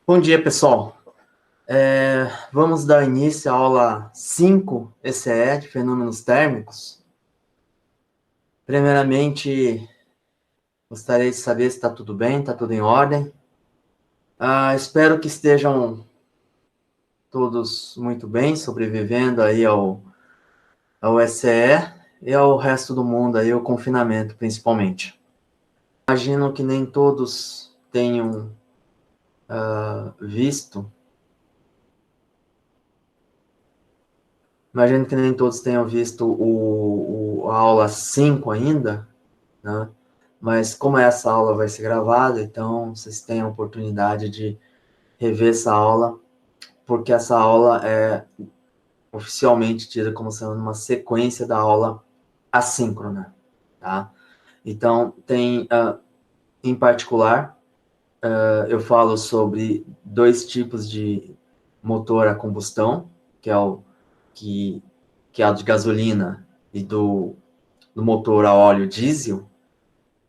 Bom dia, pessoal. Vamos dar início à aula 5 ECE de fenômenos térmicos. Primeiramente, gostaria de saber se está tudo bem, está tudo em ordem. Espero que estejam todos muito bem, sobrevivendo aí ao ECE e ao resto do mundo, aí, ao confinamento, principalmente. Imagino que nem todos tenham visto. Imagino que nem todos tenham visto a aula 5 ainda, né? Mas como essa aula vai ser gravada, então vocês têm a oportunidade de rever essa aula, porque essa aula é oficialmente tida como sendo uma sequência da aula assíncrona, tá? Então, em particular, eu falo sobre dois tipos de motor a combustão, que é o de gasolina e do motor a óleo diesel,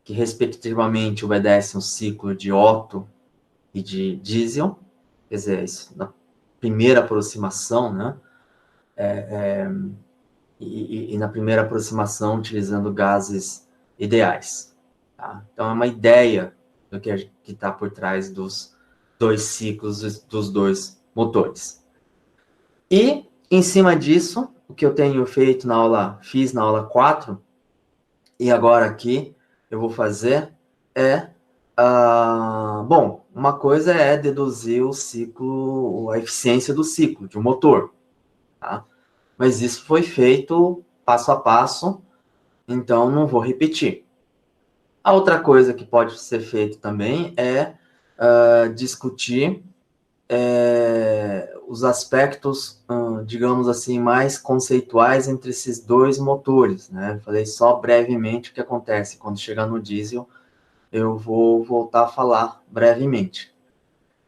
que respectivamente obedecem um ciclo de Otto e de diesel, quer dizer, isso na primeira aproximação, né? E na primeira aproximação utilizando gases ideais. Tá? Então é uma ideia do que está por trás dos dois ciclos dos dois motores. E em cima disso, o que eu tenho feito fiz na aula 4, e agora aqui eu vou fazer bom, uma coisa é deduzir o ciclo, a eficiência do ciclo de um motor, tá? Mas isso foi feito passo a passo, então não vou repetir. A outra coisa que pode ser feito também é discutir os aspectos, digamos assim, mais conceituais entre esses dois motores, né? Eu falei só brevemente o que acontece quando chegar no diesel. Eu vou voltar a falar brevemente.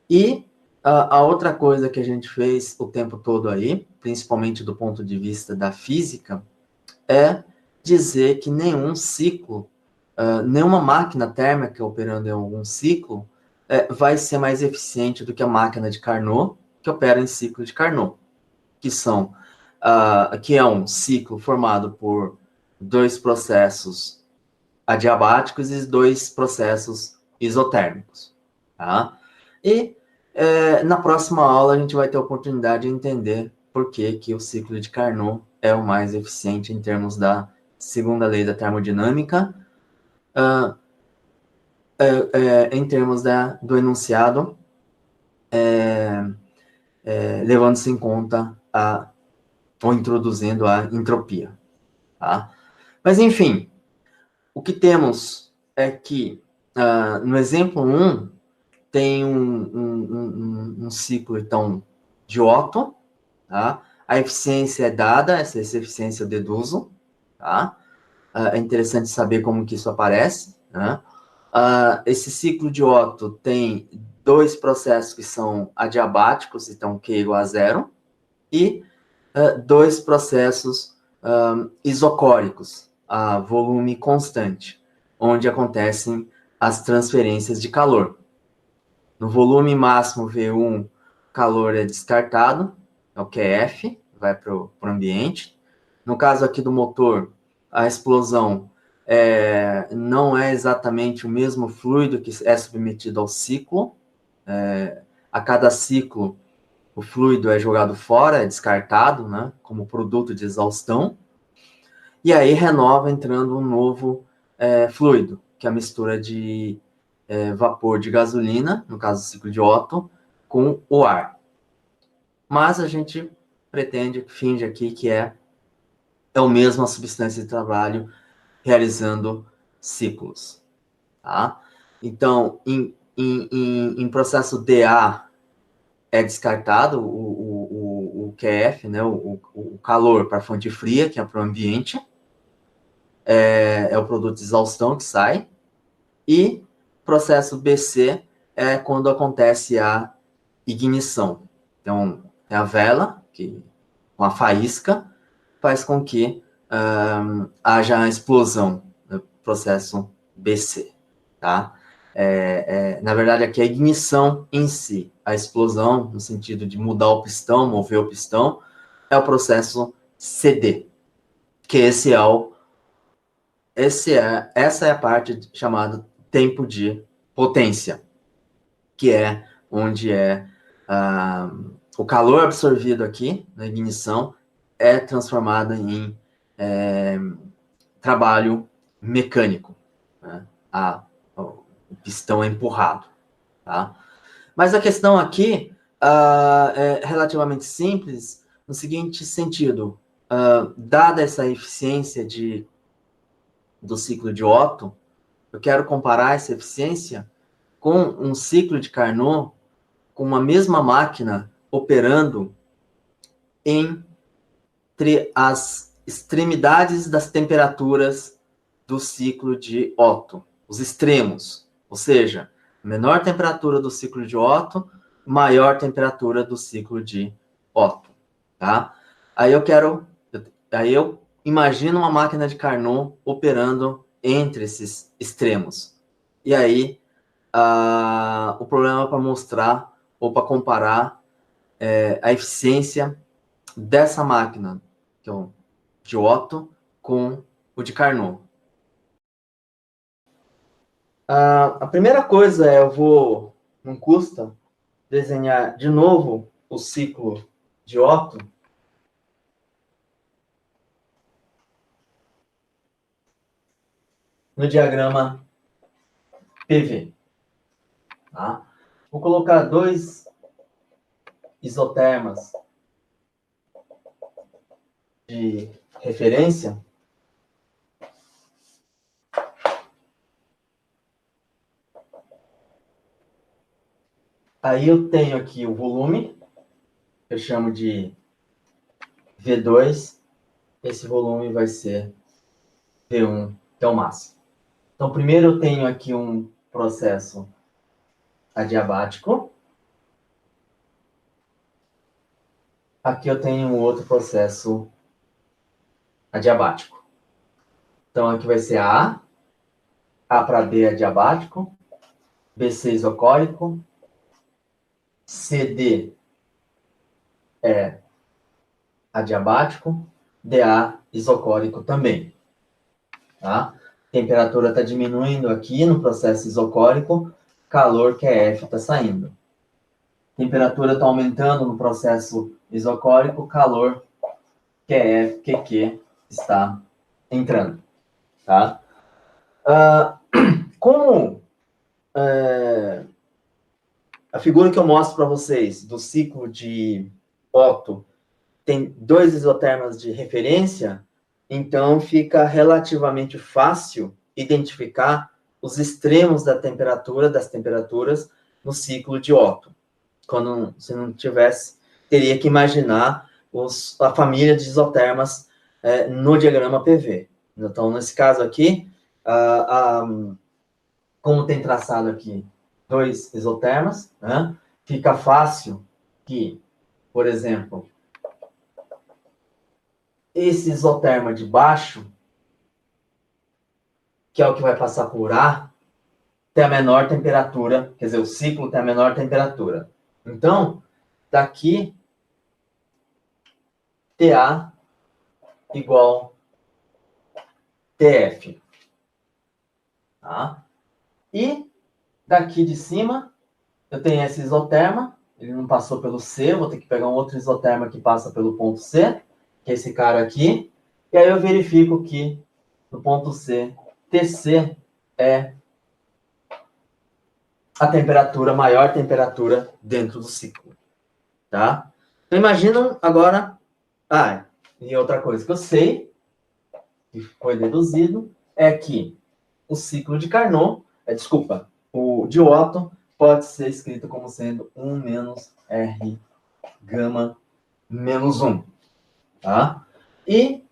E a outra coisa que a gente fez o tempo todo aí, principalmente do ponto de vista da física, é dizer que nenhum ciclo, nenhuma máquina térmica operando em algum ciclo vai ser mais eficiente do que a máquina de Carnot, que opera em ciclo de Carnot, que é um ciclo formado por dois processos adiabáticos e dois processos isotérmicos. Tá? E na próxima aula a gente vai ter a oportunidade de entender por que o ciclo de Carnot é o mais eficiente em termos da segunda lei da termodinâmica, em termos do enunciado, levando-se em conta ou introduzindo a entropia. Tá? Mas, enfim, o que temos é que, no exemplo 1, tem um ciclo, então, de Otto, tá? A eficiência é dada, essa eficiência eu deduzo, tá? É interessante saber como que isso aparece, né? Esse ciclo de Otto tem dois processos que são adiabáticos, então Q igual a zero, e dois processos isocóricos, a volume constante, onde acontecem as transferências de calor. No volume máximo V1, calor é descartado, é o QF, vai para o ambiente. No caso aqui do motor, a explosão não é exatamente o mesmo fluido que é submetido ao ciclo. A cada ciclo, o fluido é jogado fora, é descartado, né, como produto de exaustão. E aí renova entrando um novo fluido, que é a mistura de vapor de gasolina, no caso do ciclo de Otto, com o ar. Mas a gente finge aqui que é a mesma substância de trabalho realizando ciclos. Tá? Então, em processo DA é descartado o QF, né, o calor para a fonte fria, que é para o ambiente, é o produto de exaustão que sai, e processo BC é quando acontece a ignição. Então, é a vela, que com a faísca, faz com que haja a explosão no processo BC. Tá? Na verdade, aqui é a ignição em si. A explosão, no sentido de mudar o pistão, mover o pistão, é o processo CD, que essa é a parte chamada tempo de potência, que é onde o calor absorvido aqui na ignição é transformado em trabalho mecânico, né? O pistão é empurrado, tá? Mas a questão aqui é relativamente simples, no seguinte sentido: dada essa eficiência do ciclo de Otto, eu quero comparar essa eficiência com um ciclo de Carnot, com uma mesma máquina operando entre as extremidades das temperaturas do ciclo de Otto, os extremos, ou seja, menor temperatura do ciclo de Otto, maior temperatura do ciclo de Otto, tá? Aí eu imagino uma máquina de Carnot operando entre esses extremos. E aí, o problema é para mostrar ou para comparar a eficiência dessa máquina, que é o de Otto, com o de Carnot. A primeira coisa não custa, desenhar de novo o ciclo de Otto. No diagrama PV. Tá? Vou colocar 2 isotermas de referência. Aí eu tenho aqui o volume, que eu chamo de V2. Esse volume vai ser V1, que é o máximo. Então, primeiro eu tenho aqui um processo adiabático. Aqui eu tenho um outro processo adiabático. Então, aqui vai ser A para B adiabático, BC isocórico, CD é adiabático, DA isocórico também. Tá? Temperatura está diminuindo aqui no processo isocórico, calor, que é F, está saindo. Temperatura está aumentando no processo isocórico, calor, que é F, que Q, está entrando. Tá? Como a figura que eu mostro para vocês do ciclo de Otto tem 2 isotermas de referência, então fica relativamente fácil identificar os extremos das temperaturas no ciclo de Otto. Quando se não tivesse, teria que imaginar a família de isotermas no diagrama PV. Então, nesse caso aqui, como tem traçado aqui 2 isotermas, né, fica fácil que, por exemplo, esse isoterma de baixo, que é o que vai passar por A, tem a menor temperatura, quer dizer, o ciclo tem a menor temperatura. Então, daqui, TA igual TF. Tá? E daqui de cima, eu tenho esse isoterma, ele não passou pelo C, vou ter que pegar um outro isoterma que passa pelo ponto C, que é esse cara aqui, e aí eu verifico que no ponto C, TC é a maior temperatura dentro do ciclo. Tá? Então, imaginam agora... e outra coisa que eu sei, que foi deduzido, é que o ciclo de Carnot, o de Otto, pode ser escrito como sendo 1 menos R gama menos 1. Tá? E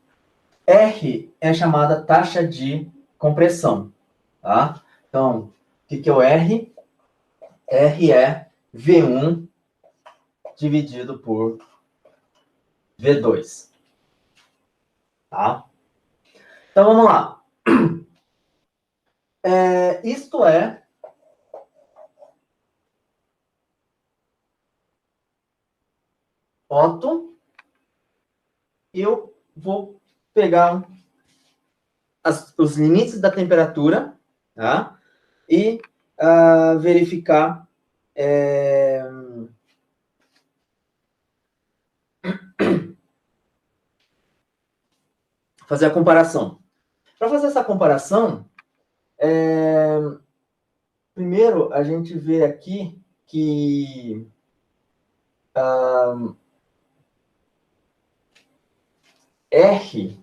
R é chamada taxa de compressão. Tá? Então, o que é o R? R é V1 dividido por V2. Tá? Então, vamos lá. Isto é Otto, eu vou pegar os limites da temperatura, tá? E verificar fazer a comparação. Para fazer essa comparação, primeiro a gente vê aqui que R,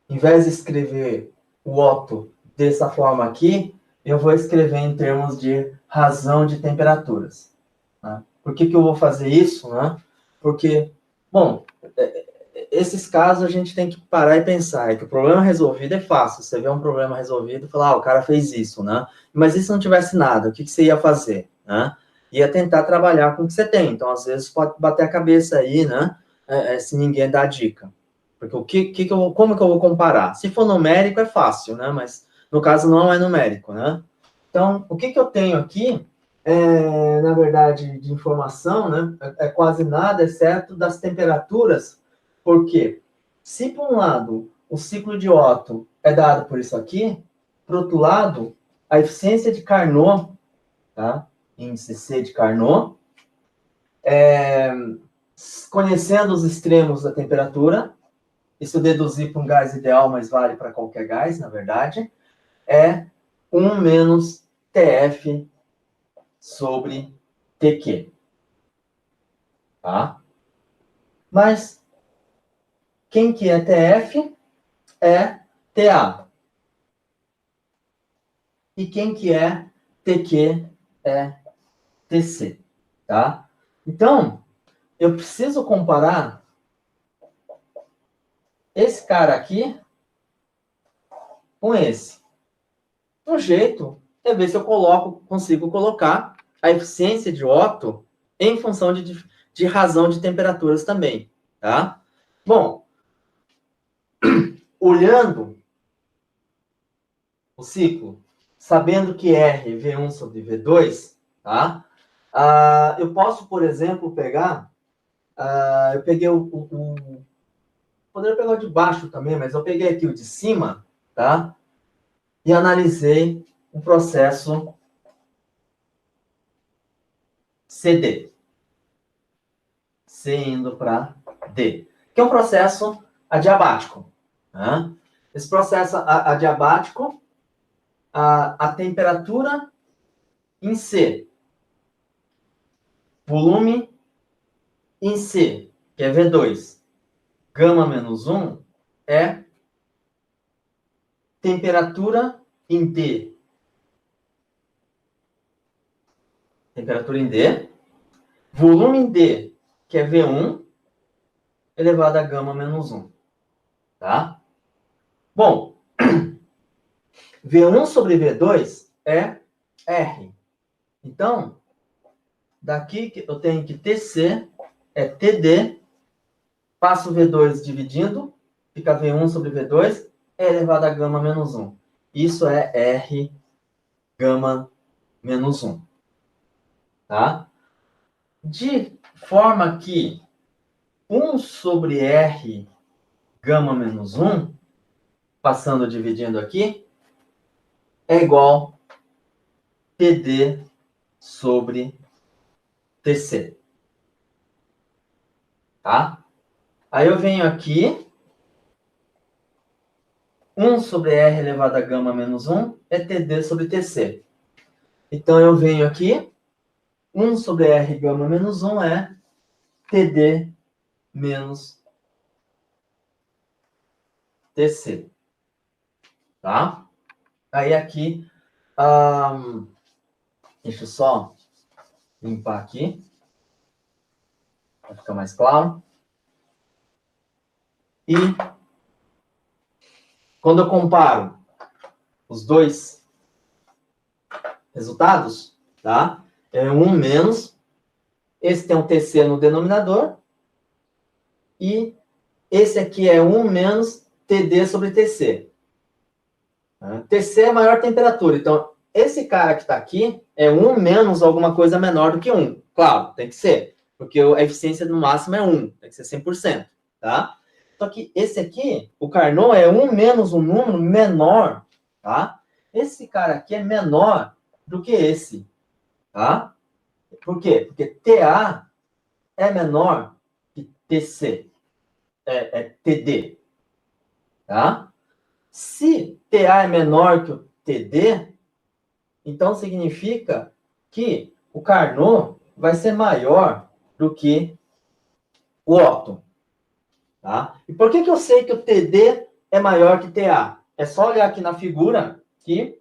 em vez de escrever o Otto dessa forma aqui, eu vou escrever em termos de razão de temperaturas. Né? Por que eu vou fazer isso? Né? Porque, bom, esses casos a gente tem que parar e pensar. É que o problema resolvido é fácil. Você vê um problema resolvido e fala, o cara fez isso, né? Mas e se não tivesse nada, o que você ia fazer? Né? Ia tentar trabalhar com o que você tem. Então, às vezes, pode bater a cabeça aí, né? Se ninguém dá dica. Porque como que eu vou comparar? Se for numérico, é fácil, né? Mas, no caso, não é numérico, né? Então, o que eu tenho aqui, na verdade, de informação, né? É quase nada, exceto das temperaturas. Porque, se por um lado, o ciclo de Otto é dado por isso aqui, por outro lado, a eficiência de Carnot, tá? Índice C de Carnot, conhecendo os extremos da temperatura, isso eu deduzi para um gás ideal, mas vale para qualquer gás, na verdade, é 1 menos TF sobre TQ. Tá? Mas quem que é TF é TA. E quem que é TQ é TC. Tá? Então, eu preciso comparar esse cara aqui com esse. Um jeito é ver se eu consigo colocar a eficiência de Otto em função de razão de temperaturas também, tá? Bom, olhando o ciclo, sabendo que R V1 sobre V2, tá? Eu posso, por exemplo, pegar... eu peguei poderia pegar o de baixo também, mas eu peguei aqui o de cima, tá? E analisei o processo CD. C indo para D, que é um processo adiabático. Né? Esse processo adiabático, a temperatura em C, volume em C, que é V2, gama menos 1, é temperatura em D. Temperatura em D, volume em D, que é V1, elevado a gama menos 1. Tá? Bom, V1 sobre V2 é R. Então, daqui eu tenho que TC é TD, passo V2 dividindo, fica V1 sobre V2, é elevado a gama menos 1. Isso é R gama menos 1. Tá? De forma que 1 sobre R gama menos 1, passando dividindo aqui, é igual TD sobre TC. Tá? Aí eu venho aqui, 1 sobre R elevado a gama menos 1 é TD sobre TC. Então, eu venho aqui, 1 sobre R gama menos 1 é TD menos TC. Tá? Aí aqui, deixa eu só limpar aqui, para ficar mais claro. E quando eu comparo os dois resultados, tá? É 1 menos, esse tem um TC no denominador, e esse aqui é 1 menos TD sobre TC. TC é a maior temperatura, então esse cara que está aqui é 1 menos alguma coisa menor do que 1. Claro, tem que ser. Porque a eficiência no máximo é 1. Tem que ser 100%. Tá? Só que esse aqui, o Carnot, é 1 menos um número menor. Tá? Esse cara aqui é menor do que esse. Tá? Por quê? Porque TA é menor que TC. É TD. Tá? Se TA é menor que o TD, então significa que o Carnot vai ser maior do que o Otto. Tá? E por que eu sei que o TD é maior que TA? É só olhar aqui na figura que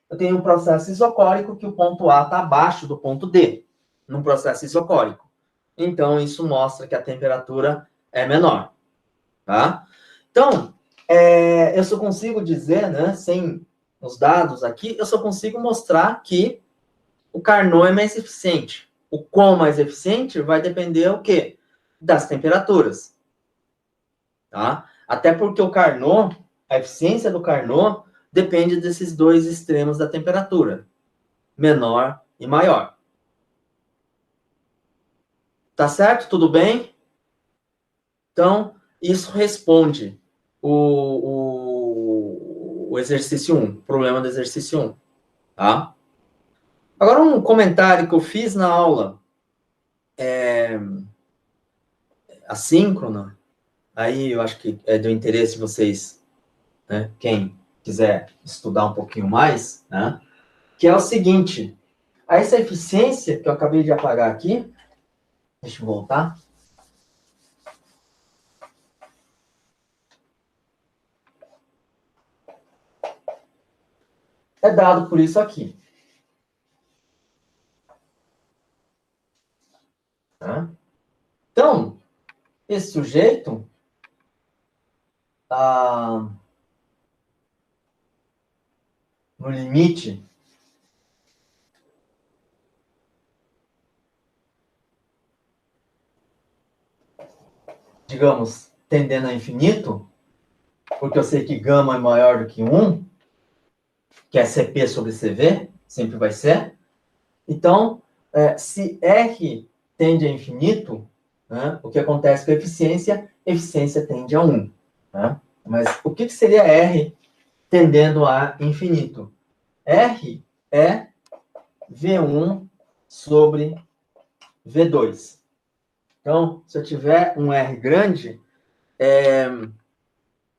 eu tenho um processo isocórico que o ponto A está abaixo do ponto D, num processo isocórico. Então, isso mostra que a temperatura é menor. Tá? Então, eu só consigo dizer, né, sem os dados aqui, eu só consigo mostrar que o Carnot é mais eficiente. O quão mais eficiente vai depender o quê? Das temperaturas. Tá? Até porque o Carnot, a eficiência do Carnot, depende desses dois extremos da temperatura, menor e maior. Tá certo? Tudo bem? Então, isso responde o exercício 1, o problema do exercício 1. Tá? Agora, um comentário que eu fiz na aula assíncrona, aí eu acho que é do interesse de vocês, né? Quem quiser estudar um pouquinho mais, né? Que é o seguinte, essa eficiência que eu acabei de apagar aqui, deixa eu voltar. É dado por isso aqui. Tá? Então, esse sujeito no limite digamos, tendendo a infinito, porque eu sei que gama é maior do que 1, que é CP sobre CV, sempre vai ser. Então, se R tende a infinito, né, o que acontece com a eficiência? Eficiência tende a 1. Né? Mas o que seria R tendendo a infinito? R é V1 sobre V2. Então, se eu tiver um R grande,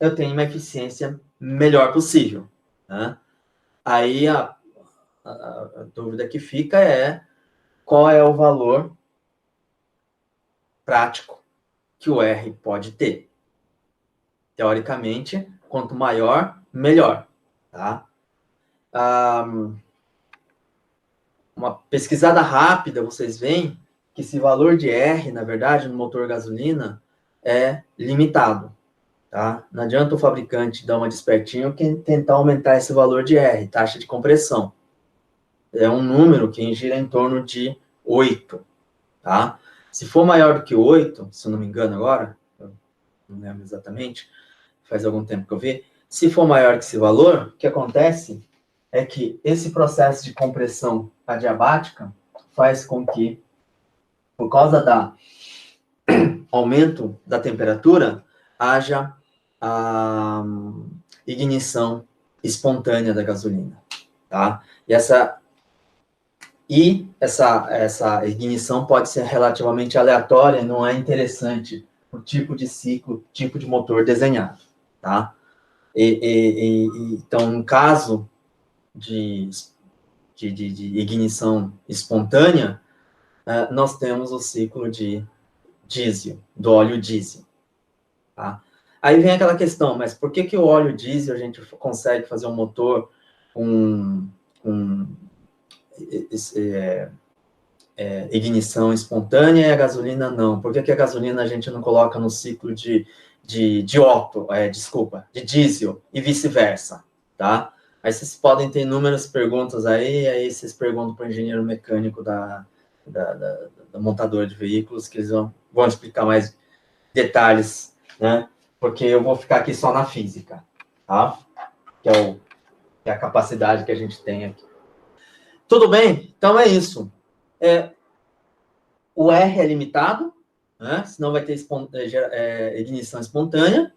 eu tenho uma eficiência melhor possível. Né? Aí a dúvida que fica é qual é o valor prático que o R pode ter. Teoricamente, quanto maior, melhor. Tá? Uma pesquisada rápida, vocês veem que esse valor de R, na verdade, no motor gasolina, é limitado. Tá? Não adianta o fabricante dar uma despertinho e tentar aumentar esse valor de R, taxa de compressão. É um número que gira em torno de 8. Tá? Se for maior do que 8, se eu não me engano agora, eu não lembro exatamente, faz algum tempo que eu vi, se for maior que esse valor, o que acontece é que esse processo de compressão adiabática faz com que, por causa do aumento da temperatura, haja a ignição espontânea da gasolina. Tá? E essa ignição pode ser relativamente aleatória, não é interessante o tipo de ciclo, tipo de motor desenhado, tá? Então, no caso de ignição espontânea, nós temos o ciclo de diesel, do óleo diesel, tá? Aí vem aquela questão, mas por que o óleo diesel a gente consegue fazer um motor com ignição espontânea e a gasolina não? Por que a gasolina a gente não coloca no ciclo de diesel e vice-versa, tá? Aí vocês podem ter inúmeras perguntas aí vocês perguntam para o engenheiro mecânico da montadora de veículos, que eles vão explicar mais detalhes, né? Porque eu vou ficar aqui só na física, tá? Que é a capacidade que a gente tem aqui. Tudo bem? Então é isso. O R é limitado, né? Senão vai ter ignição espontânea.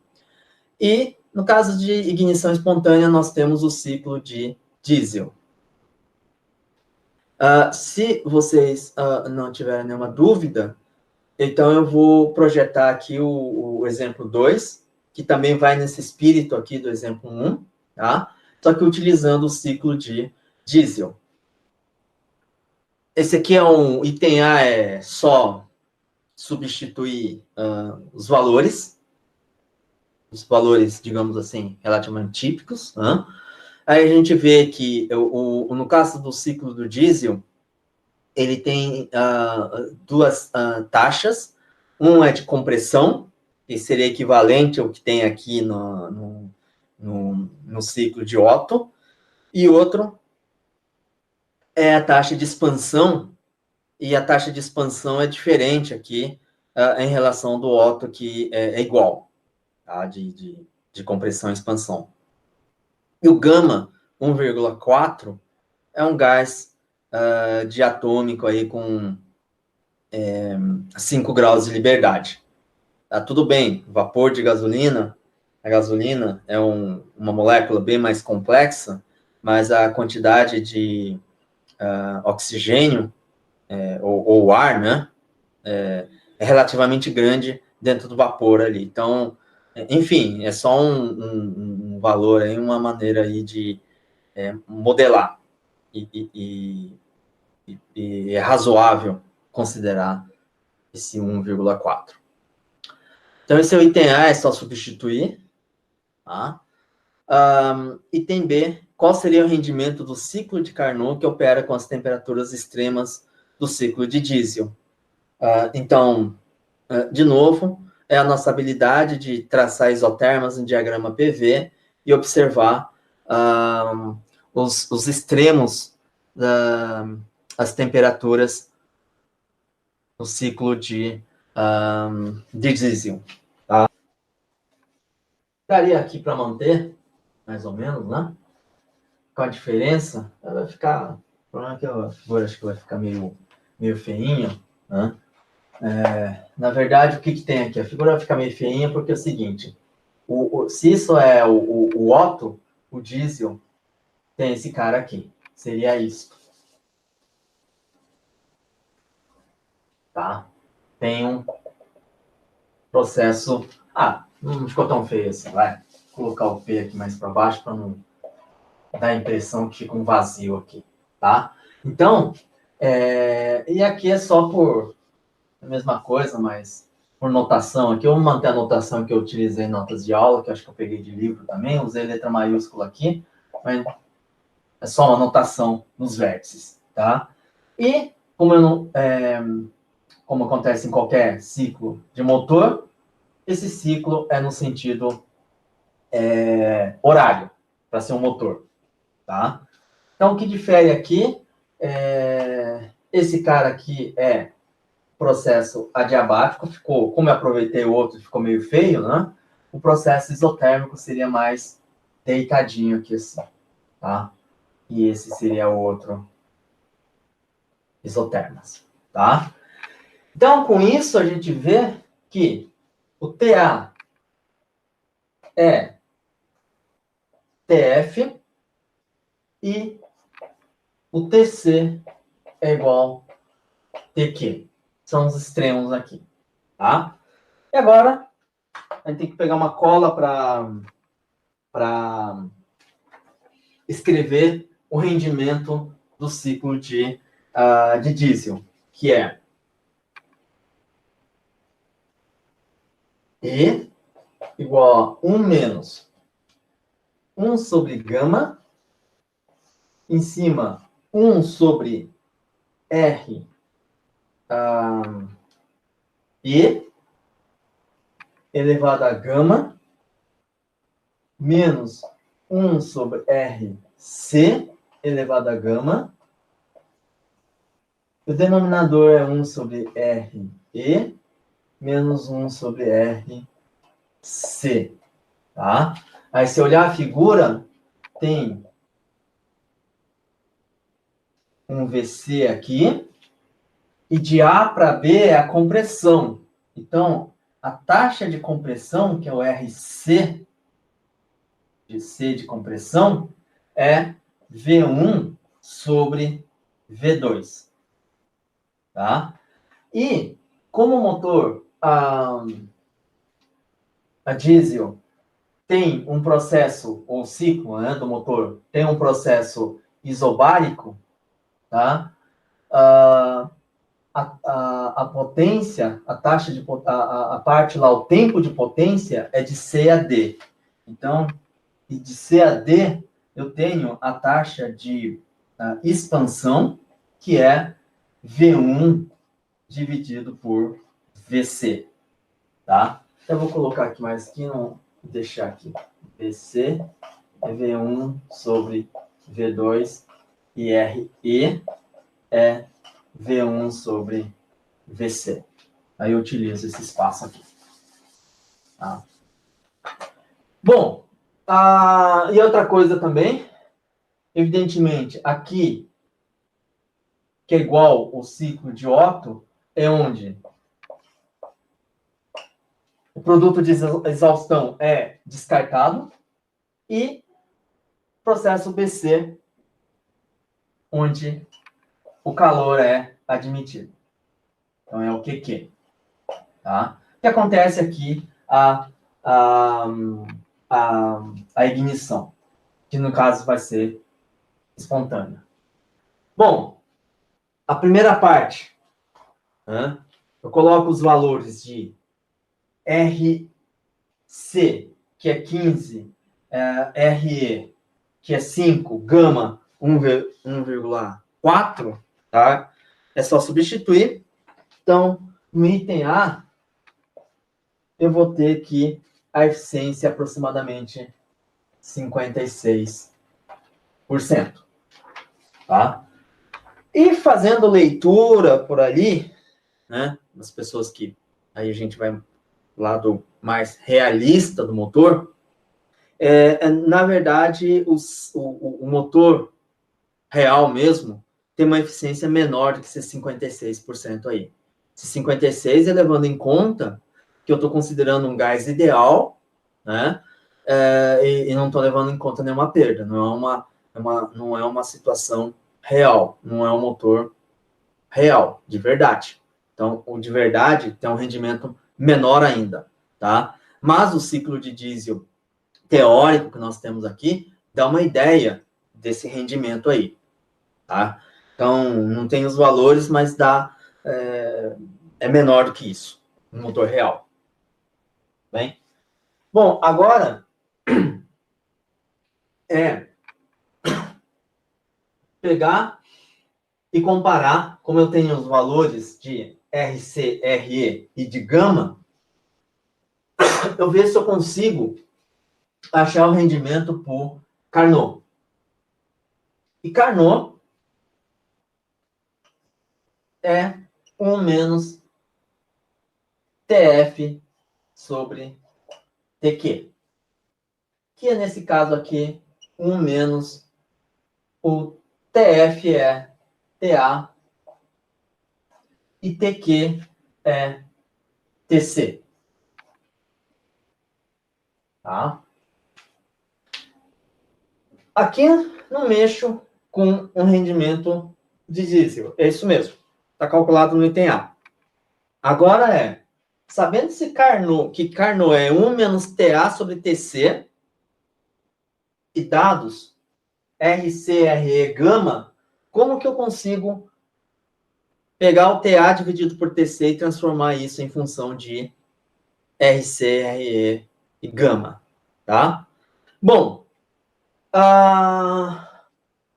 E, no caso de ignição espontânea, nós temos o ciclo de diesel. Se vocês não tiverem nenhuma dúvida, então eu vou projetar aqui o exemplo 2, que também vai nesse espírito aqui do exemplo 1, tá? Só que utilizando o ciclo de diesel. Esse aqui é um item A, é só substituir os valores, digamos assim, relativamente típicos. Aí a gente vê que, no caso do ciclo do diesel, ele tem duas taxas. Um é de compressão, que seria equivalente ao que tem aqui no ciclo de Otto, e outro é a taxa de expansão, e a taxa de expansão é diferente aqui em relação do Otto, que é igual, tá? de compressão e expansão. E o gama 1,4 é um gás diatômico aí com 5 graus de liberdade. Tá tudo bem, vapor de gasolina, a gasolina é uma molécula bem mais complexa, mas a quantidade de oxigênio, ou ar, né, é relativamente grande dentro do vapor ali. Então, enfim, é só um valor aí, uma maneira aí de modelar. E é razoável considerar esse 1,4. Então, esse é o item A, é só substituir. Tá? Item B, qual seria o rendimento do ciclo de Carnot que opera com as temperaturas extremas do ciclo de diesel? Então, de novo, é a nossa habilidade de traçar isotermas em diagrama PV e observar os extremos das temperaturas no ciclo de diesel. Tá? Daria aqui para manter, mais ou menos, né? Com a diferença, ela vai ficar... O problema é que a figura acho que vai ficar meio feinha, né? Na verdade, o que tem aqui? A figura vai ficar meio feinha porque é o seguinte, se isso é o Otto, o diesel, tem esse cara aqui, seria isso. Tá? Tem um processo... não ficou tão feio assim, vai. Vou colocar o P aqui mais para baixo para não dar a impressão que fica um vazio aqui, tá? Então, e aqui é só por a mesma coisa, mas por notação aqui. Eu vou manter a notação que eu utilizei em notas de aula, que eu acho que eu peguei de livro também, usei letra maiúscula aqui, mas é só uma notação nos vértices, tá? E, como acontece em qualquer ciclo de motor, esse ciclo é no sentido horário, para ser um motor, tá? Então, o que difere aqui, esse cara aqui é processo adiabático, como eu aproveitei o outro, ficou meio feio, né? O processo isotérmico seria mais deitadinho aqui assim, tá? E esse seria o outro isotermas, tá? Então, com isso, a gente vê que o TA é TF e o TC é igual a TQ. São os extremos aqui, tá? E agora, a gente tem que pegar uma cola para escrever o rendimento do ciclo de diesel, que é E igual a 1 menos 1 sobre gama, em cima 1 sobre R E elevado a gama, menos 1 sobre R C elevado a gama. O denominador é 1 sobre R E menos 1 sobre R C. Tá? Aí, se olhar a figura, tem um VC aqui E de A para B é a compressão. Então, a taxa de compressão, que é o RC, de C de compressão, é V1 sobre V2. Tá? E, como o motor a diesel tem um processo, ou ciclo, né, do motor, tem um processo isobárico, tá? A potência, a taxa de a parte lá, o tempo de potência é de C a D. Então, e de C a D, eu tenho a taxa de expansão, que é V1 dividido por VC, tá? Eu vou colocar aqui mais aqui, não deixar aqui. VC é V1 sobre V2 e RE é V1 sobre VC. Aí eu utilizo esse espaço aqui. Tá? Bom, e outra coisa também, evidentemente, aqui, que é igual o ciclo de Otto, é onde o produto de exaustão é descartado e processo BC, onde o calor é admitido. Então, é o QQ. Tá? O que acontece aqui? A ignição, que no caso vai ser espontânea. Bom, a primeira parte, né? Eu coloco os valores de RC, que é 15, RE, que é 5, gama 1,4, tá? É só substituir. Então, no item A, eu vou ter que a eficiência é aproximadamente 56%. Tá? E fazendo leitura por ali, né, das pessoas que aí a gente vai lado mais realista do motor, na verdade, o motor real mesmo tem uma eficiência menor do que esses 56% aí. Esse 56% é levando em conta que eu estou considerando um gás ideal, né? E não estou levando em conta nenhuma perda. Não é uma situação real. Não é um motor real, de verdade. Então, o de verdade tem um rendimento menor ainda, tá? Mas o ciclo de diesel teórico que nós temos aqui dá uma ideia desse rendimento aí, tá? Então, não tem os valores, mas é menor do que isso, no motor real. Bem? Bom, agora é pegar e comparar, como eu tenho os valores de RC, RE e de gama, eu vejo se eu consigo achar o rendimento por Carnot. E Carnot é 1 menos TF sobre TQ. Que é, nesse caso aqui, 1 menos o TF é TA e TQ é TC. Tá? Aqui não mexo com um rendimento de diesel. É isso mesmo. Está calculado no item A. Agora sabendo que Carnot é 1 menos TA sobre TC e dados RC, RE, gama, como que eu consigo pegar o TA dividido por TC e transformar isso em função de RC, RE e gama, tá? Bom,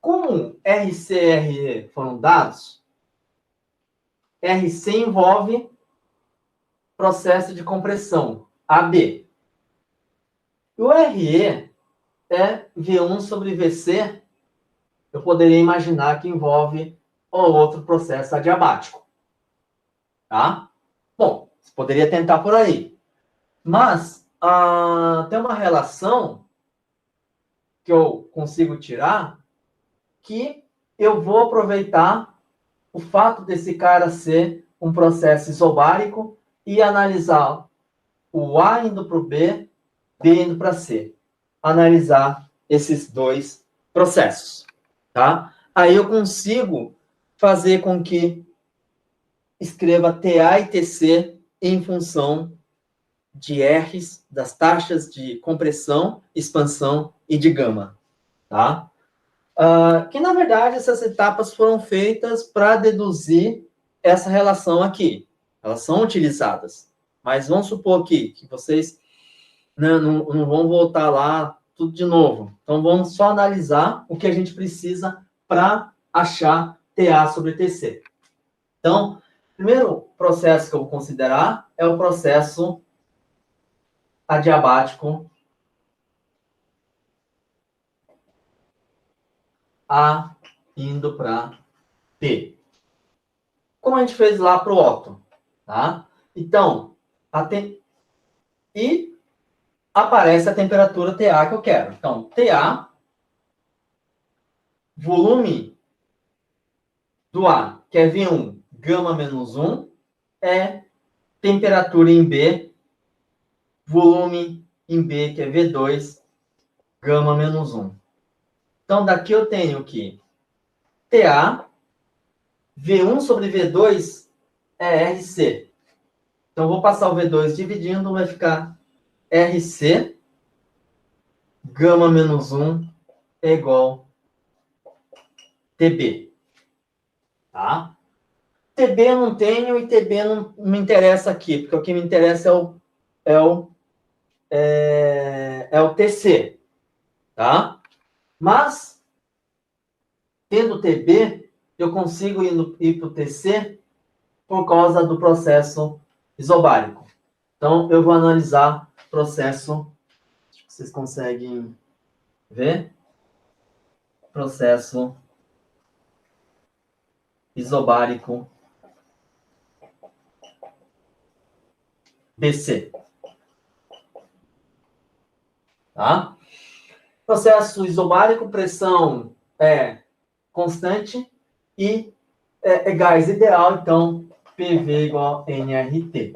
como RC e RE foram dados, RC envolve processo de compressão, AB. E o RE é V1 sobre VC, eu poderia imaginar que envolve outro processo adiabático. Tá? Bom, você poderia tentar por aí. Mas tem uma relação que eu consigo tirar que eu vou aproveitar o fato desse cara ser um processo isobárico e analisar o A indo para o B, B indo para C. Analisar esses dois processos, tá? Aí eu consigo fazer com que escreva TA e TC em função de R's, das taxas de compressão, expansão e de gama, tá? Que, na verdade, essas etapas foram feitas para deduzir essa relação aqui. Elas são utilizadas. Mas vamos supor aqui que vocês não vão voltar lá tudo de novo. Então, vamos só analisar o que a gente precisa para achar TA sobre TC. Então, o primeiro processo que eu vou considerar é o processo adiabático A indo para T. Como a gente fez lá para o Otto, tá? Então, e aparece a temperatura TA que eu quero. Então, TA, volume do A, que é V1, gama menos 1, é temperatura em B, volume em B, que é V2, gama menos 1. Então, daqui eu tenho que TA, V1 sobre V2 é RC. Então, eu vou passar o V2 dividindo, vai ficar RC, gama menos 1 é igual TB. Tá? TB eu não tenho e TB não me interessa aqui, porque o que me interessa é o TC. Tá? Mas, tendo TB, eu consigo ir para o TC por causa do processo isobárico. Então, eu vou analisar o processo, acho que vocês conseguem ver, processo isobárico BC. Tá? Processo isobárico, pressão é constante e é gás ideal, então PV igual a nRT.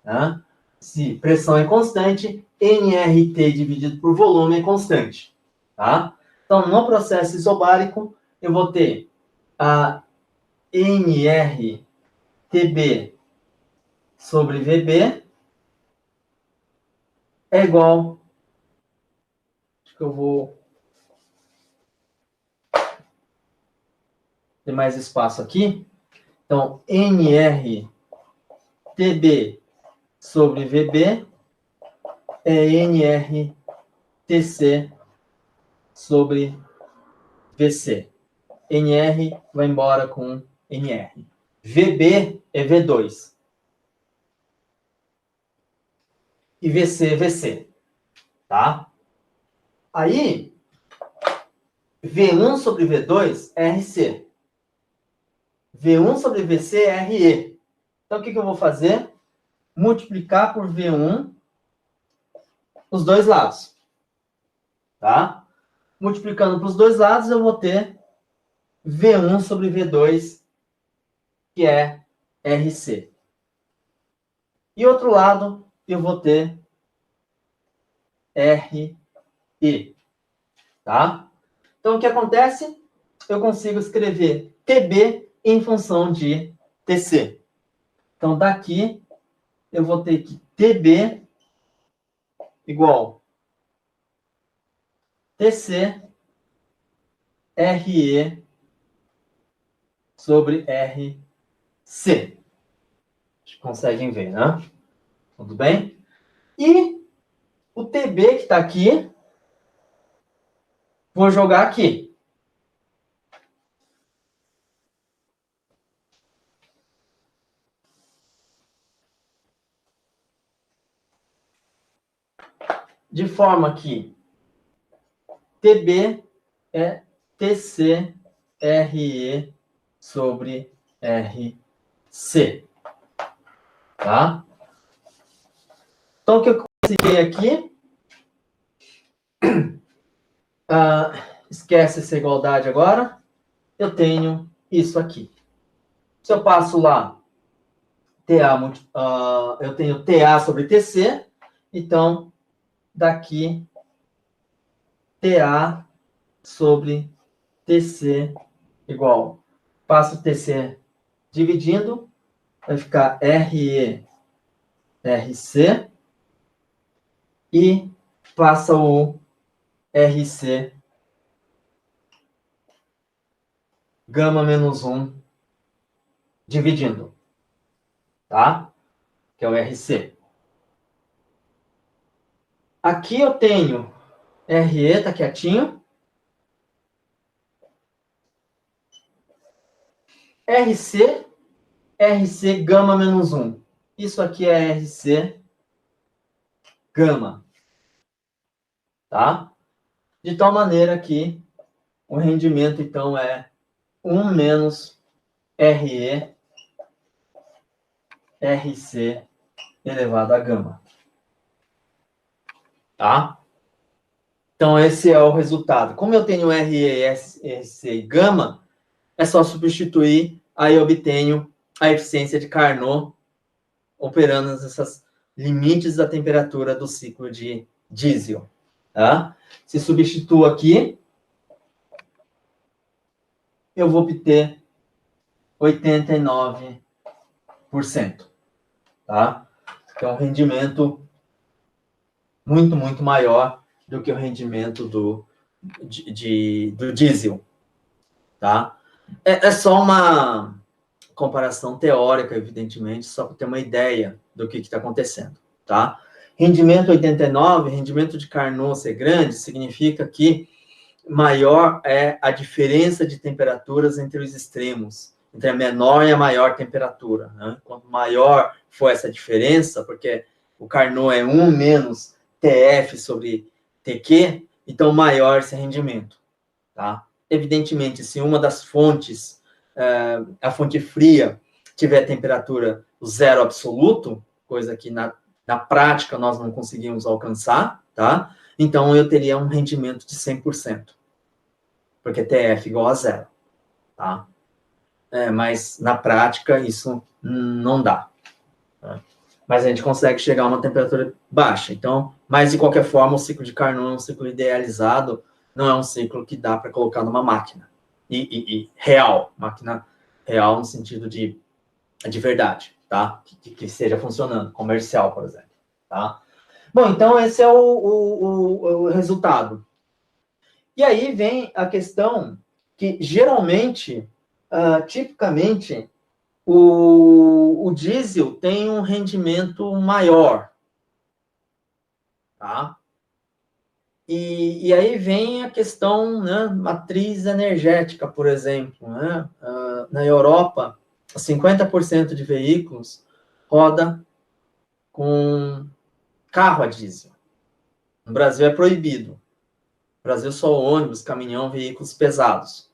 Tá? Se pressão é constante, nRT dividido por volume é constante. Tá? Então, no processo isobárico, eu vou ter a nRTB sobre VB é igual... Acho que eu vou ter mais espaço aqui. Então, nRTB sobre VB é nRTC sobre VC. NR vai embora com NR. VB é V2. E VC é VC. Tá? Aí, V1 sobre V2 é RC. V1 sobre VC é RE. Então, o que eu vou fazer? Multiplicar por V1 os dois lados. Tá? Multiplicando para os dois lados, eu vou ter V1 sobre V2, que é RC. E outro lado, eu vou ter RE. Tá? Então, o que acontece? Eu consigo escrever TB em função de TC. Então, daqui, eu vou ter que TB igual TC RE sobre RC. Vocês conseguem ver, né? Tudo bem? E o TB que está aqui, vou jogar aqui. De forma que TB é TC RE sobre RC. Tá? Então, o que eu consegui aqui? Esquece essa igualdade agora. Eu tenho isso aqui. Se eu passo lá, eu tenho TA sobre TC, então, daqui, TA sobre TC igual, passo TC dividindo, vai ficar RE, RC, e passa o RC, gama menos 1, dividindo, tá? Que é o RC. Aqui eu tenho RE, tá quietinho. RC, RC gama menos 1. Isso aqui é RC gama, tá? De tal maneira que o rendimento, então, é 1 menos RE, RC elevado a gama. Tá? Então, esse é o resultado. Como eu tenho RE, RC e gama, é só substituir, aí eu obtenho a eficiência de Carnot operando essas limites da temperatura do ciclo de diesel. Tá? Se substituo aqui, eu vou obter 89%. Tá? Então, um rendimento muito, muito maior do que o rendimento do diesel. Tá? É só uma comparação teórica, evidentemente, só para ter uma ideia do que está acontecendo. Tá? Rendimento 89, rendimento de Carnot ser grande, significa que maior é a diferença de temperaturas entre os extremos, entre a menor e a maior temperatura. Né? Quanto maior for essa diferença, porque o Carnot é 1 menos TF sobre TQ, então maior esse rendimento. Tá? Evidentemente, se uma das fontes, a fonte fria, tiver temperatura zero absoluto, coisa que na prática nós não conseguimos alcançar, tá? Então eu teria um rendimento de 100%, porque TF igual a zero. Tá? Mas na prática isso não dá. Tá? Mas a gente consegue chegar a uma temperatura baixa. Então, mas de qualquer forma, o ciclo de Carnot é um ciclo idealizado, não é um ciclo que dá para colocar numa máquina. E real, máquina real no sentido de verdade, tá? Que esteja funcionando, comercial, por exemplo. Tá? Bom, então esse é o resultado. E aí vem a questão que, geralmente, tipicamente, o diesel tem um rendimento maior. Tá? E aí vem a questão, né, matriz energética, por exemplo. Né? Na Europa, 50% de veículos roda com carro a diesel. No Brasil é proibido. No Brasil só ônibus, caminhão, veículos pesados.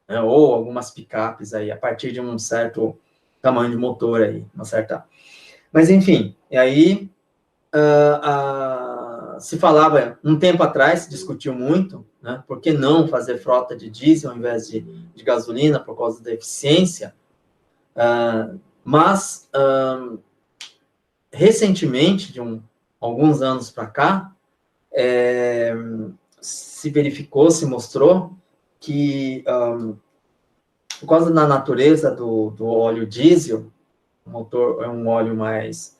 Né? Ou algumas picapes aí, a partir de um certo tamanho de motor aí, uma certa... Mas, enfim, e aí se falava, um tempo atrás, se discutiu muito, né, por que não fazer frota de diesel ao invés de gasolina, por causa da eficiência, mas, recentemente, de alguns anos para cá, se verificou, se mostrou que, por causa da natureza do óleo diesel, o motor é um óleo mais...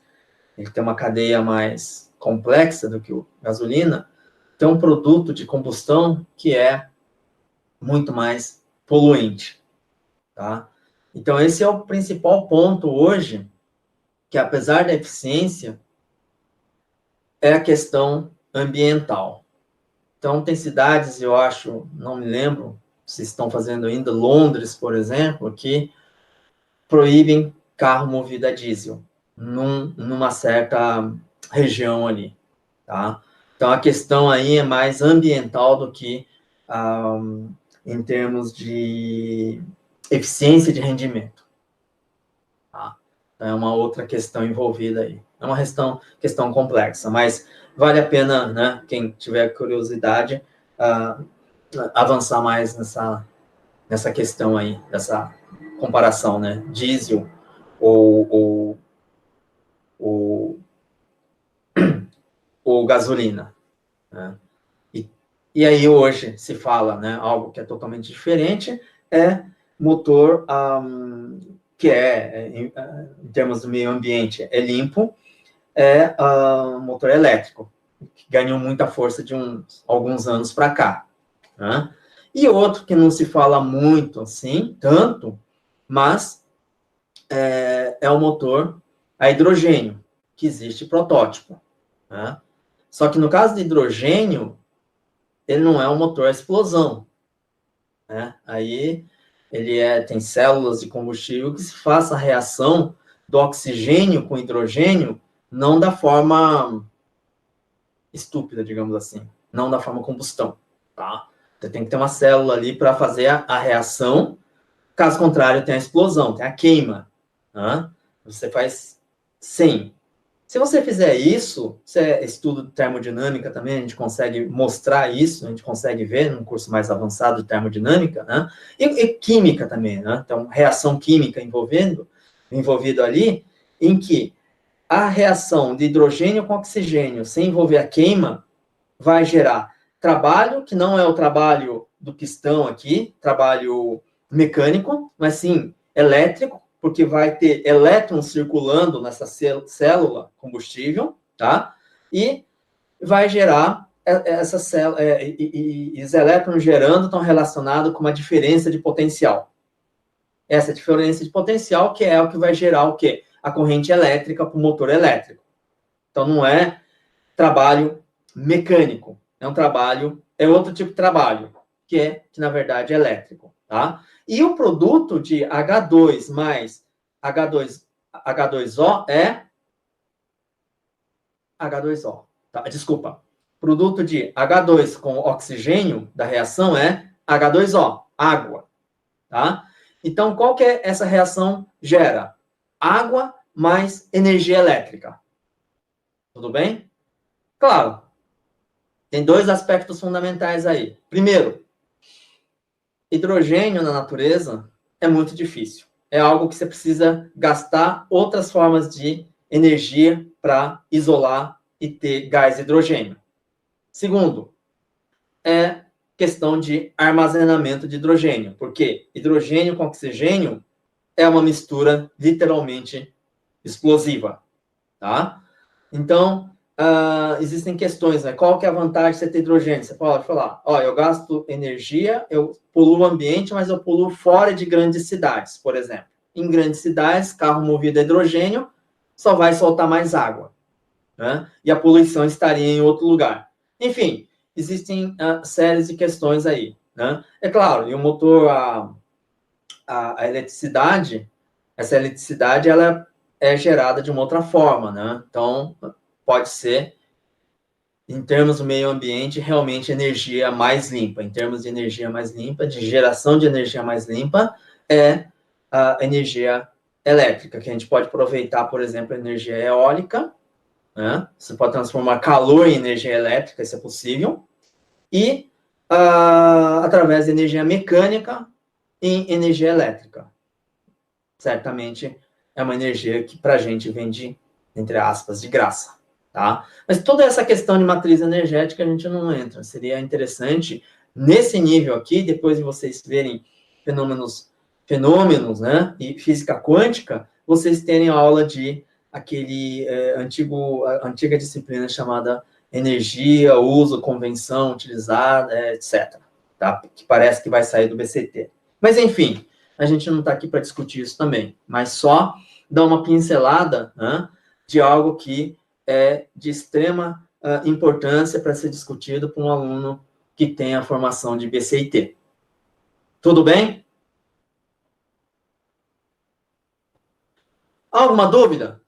ele tem uma cadeia mais complexa do que a gasolina, tem um produto de combustão que é muito mais poluente. Tá? Então, esse é o principal ponto hoje, que apesar da eficiência, é a questão ambiental. Então, tem cidades, eu acho, não me lembro se estão fazendo ainda, Londres, por exemplo, que proíbem carro movido a diesel numa certa região ali. Tá? Então, a questão aí é mais ambiental do que em termos de eficiência de rendimento. Tá? Então, é uma outra questão envolvida aí. É uma questão complexa, mas vale a pena, né, quem tiver curiosidade, avançar mais nessa questão aí, dessa comparação, né? Diesel ou gasolina, né? E aí hoje se fala, né, algo que é totalmente diferente, é motor que em termos do meio ambiente, é limpo, motor elétrico, que ganhou muita força de alguns anos para cá, né? E outro que não se fala muito, assim, tanto, mas é o motor a hidrogênio, que existe protótipo, né? Só que no caso de hidrogênio, ele não é um motor a explosão, né? Aí ele tem células de combustível que se faça a reação do oxigênio com hidrogênio, não da forma estúpida, digamos assim, não da forma combustão, tá? Você tem que ter uma célula ali para fazer a reação, caso contrário, tem a explosão, tem a queima, né? Você faz sem. Se você fizer isso, você estuda termodinâmica também, a gente consegue mostrar isso, a gente consegue ver num curso mais avançado de termodinâmica, né? E química também, né? Então, reação química envolvido ali, em que a reação de hidrogênio com oxigênio, sem envolver a queima, vai gerar trabalho, que não é o trabalho do pistão aqui, trabalho mecânico, mas sim elétrico, porque vai ter elétrons circulando nessa célula combustível, tá? E vai gerar essa célula, e os elétrons gerando estão relacionados com uma diferença de potencial. Essa diferença de potencial que é o que vai gerar o quê? A corrente elétrica para o motor elétrico. Então, não é trabalho mecânico, é outro tipo de trabalho, que na verdade é elétrico, tá? E o produto de H2 mais H2O é H2O, tá? Desculpa. Produto de H2 com oxigênio da reação é H2O, água, tá? Então, qual que é essa reação gera? Água mais energia elétrica. Tudo bem? Claro, tem dois aspectos fundamentais aí. Primeiro, hidrogênio na natureza é muito difícil. É algo que você precisa gastar outras formas de energia para isolar e ter gás hidrogênio. Segundo, é questão de armazenamento de hidrogênio, porque hidrogênio com oxigênio é uma mistura literalmente explosiva, tá? Então, existem questões, né? Qual que é a vantagem de você ter hidrogênio? Você pode falar, eu gasto energia, eu poluo o ambiente, mas eu poluo fora de grandes cidades, por exemplo. Em grandes cidades, carro movido a hidrogênio só vai soltar mais água, né? E a poluição estaria em outro lugar. Enfim, existem séries de questões aí, né? É claro, e o motor, a eletricidade, essa eletricidade, ela é gerada de uma outra forma, né? Então, pode ser, em termos do meio ambiente, realmente energia mais limpa. Em termos de energia mais limpa, de geração de energia mais limpa, é a energia elétrica, que a gente pode aproveitar, por exemplo, a energia eólica, né? Você pode transformar calor em energia elétrica, isso é possível, e através da energia mecânica em energia elétrica. Certamente é uma energia que para a gente vem de, entre aspas, de graça, tá? Mas toda essa questão de matriz energética a gente não entra. Seria interessante, nesse nível aqui, depois de vocês verem fenômenos, né, e física quântica, vocês terem aula de antiga disciplina chamada energia, uso, convenção, utilizar, etc. Tá? Que parece que vai sair do BCT. Mas, enfim, a gente não está aqui para discutir isso também, mas só dar uma pincelada, né, de algo que é de extrema importância para ser discutido por um aluno que tem a formação de BCIT. Tudo bem? Alguma dúvida?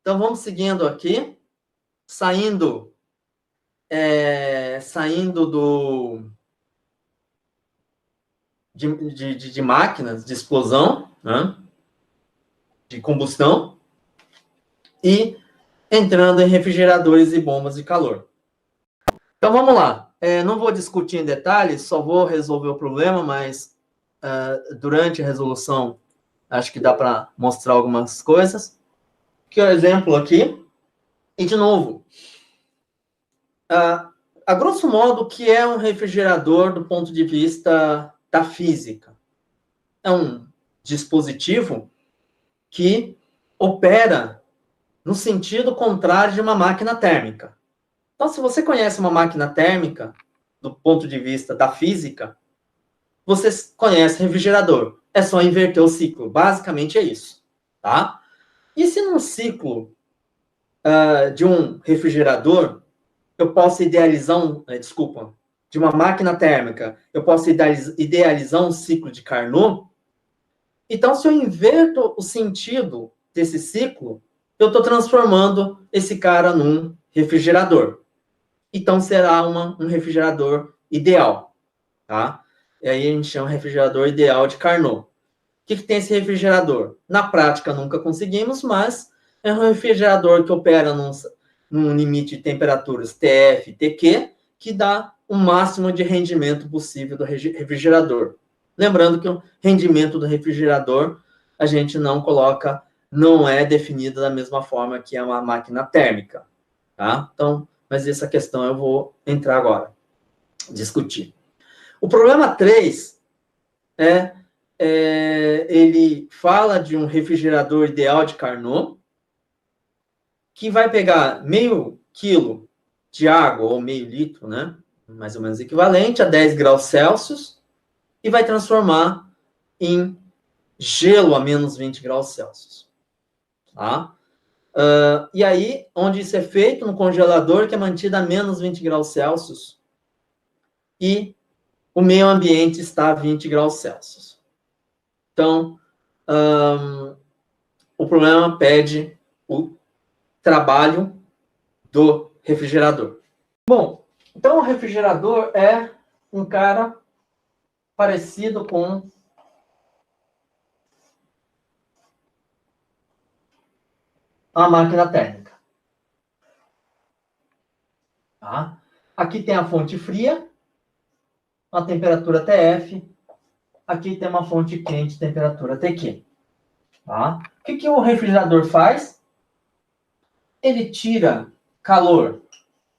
Então, vamos seguindo aqui, saindo de máquinas de explosão, né, de combustão, e entrando em refrigeradores e bombas de calor. Então, vamos lá. Não vou discutir em detalhes, só vou resolver o problema, mas durante a resolução, acho que dá para mostrar algumas coisas. Que é o exemplo aqui. E, de novo, a grosso modo, o que é um refrigerador do ponto de vista da física? É um dispositivo que opera no sentido contrário de uma máquina térmica. Então, se você conhece uma máquina térmica, do ponto de vista da física, você conhece refrigerador. É só inverter o ciclo. Basicamente é isso. Tá? E se num ciclo de um refrigerador, eu posso idealizar de uma máquina térmica, eu posso idealizar um ciclo de Carnot, então se eu inverto o sentido desse ciclo, eu estou transformando esse cara num refrigerador. Então será um refrigerador ideal, tá? E aí a gente chama refrigerador ideal de Carnot. O que tem esse refrigerador? Na prática nunca conseguimos, mas é um refrigerador que opera num limite de temperaturas TF e TQ, que dá o máximo de rendimento possível do refrigerador. Lembrando que o rendimento do refrigerador a gente não é definido da mesma forma que é uma máquina térmica, tá? Então, mas essa questão eu vou entrar agora, discutir. O problema 3 ele fala de um refrigerador ideal de Carnot, que vai pegar meio quilo de água, ou meio litro, né? Mais ou menos equivalente a 10 graus Celsius, e vai transformar em gelo a menos 20 graus Celsius. Tá? E aí, onde isso é feito? No congelador, que é mantido a menos 20 graus Celsius, e o meio ambiente está a 20 graus Celsius. Então, o problema pede o trabalho do refrigerador. Bom, então o refrigerador é um cara parecido com a máquina térmica. Tá? Aqui tem a fonte fria, a temperatura TF. Aqui tem uma fonte quente, temperatura TQ. Tá? O que o refrigerador faz? Ele tira calor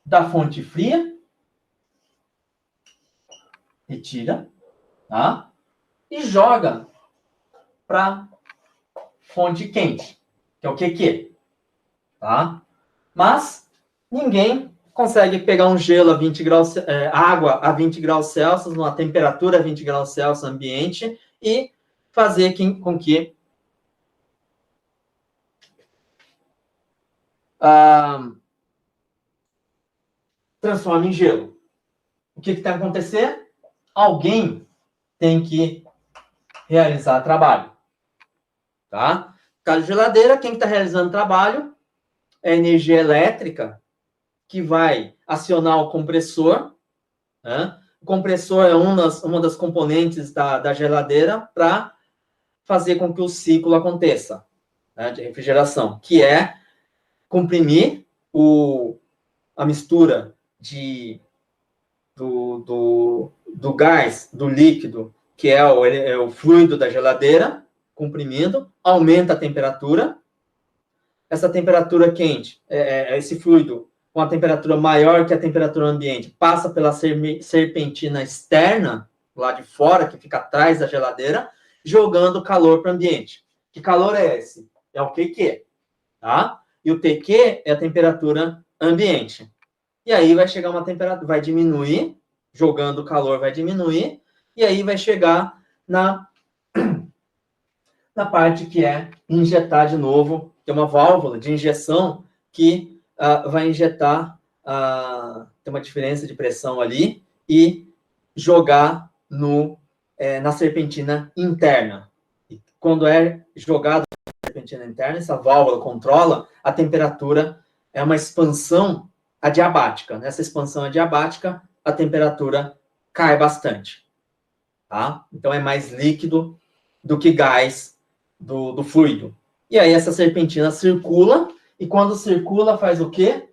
da fonte fria, retira, tá? E joga para fonte quente, que é o QQ. Tá? Mas ninguém consegue pegar um gelo a 20 graus, água a 20 graus Celsius, numa temperatura a 20 graus Celsius ambiente, e fazer com que transforme em gelo. O que tem que acontecer? Alguém tem que realizar trabalho. Tá? Caso de geladeira, quem está realizando trabalho é a energia elétrica, que vai acionar o compressor. Né? O compressor é uma das componentes da geladeira para fazer com que o ciclo aconteça, né, de refrigeração, que é comprimir a mistura do gás, do líquido, que é o fluido da geladeira, comprimindo, aumenta a temperatura. Essa temperatura quente, esse fluido com a temperatura maior que a temperatura ambiente, passa pela serpentina externa, lá de fora, que fica atrás da geladeira, jogando calor para o ambiente. Que calor é esse? É o QQ. Tá? E o TQ é a temperatura ambiente. E aí vai chegar uma temperatura, vai diminuir, jogando calor vai diminuir, e aí vai chegar na parte que é injetar de novo, que é uma válvula de injeção que vai injetar, tem uma diferença de pressão ali, e jogar na serpentina interna. E quando é jogado na serpentina interna, essa válvula controla a temperatura, é uma expansão adiabática. Nessa expansão adiabática, a temperatura cai bastante. Tá? Então, é mais líquido do que gás do fluido. E aí, essa serpentina circula, e quando circula, faz o quê?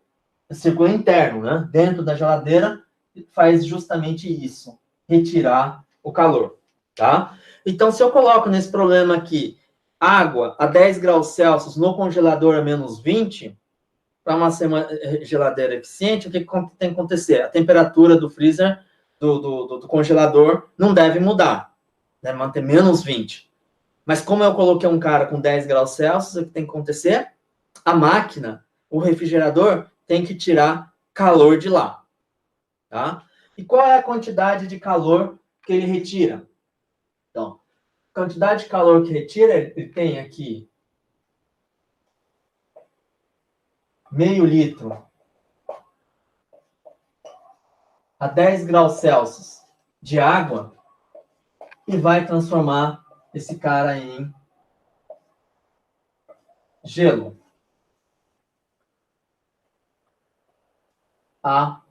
Circula interno, né? Dentro da geladeira, faz justamente isso, retirar o calor. Tá? Então, se eu coloco nesse problema aqui, água a 10 graus Celsius no congelador a menos 20, para uma geladeira eficiente, o que tem que acontecer? A temperatura do freezer, do congelador, não deve mudar. Deve manter menos 20. Mas como eu coloquei um cara com 10 graus Celsius, o que tem que acontecer? A máquina, o refrigerador, tem que tirar calor de lá. Tá? E qual é a quantidade de calor que ele retira? Então, a quantidade de calor que retira, ele tem aqui meio litro a 10 graus Celsius de água e vai transformar esse cara em gelo a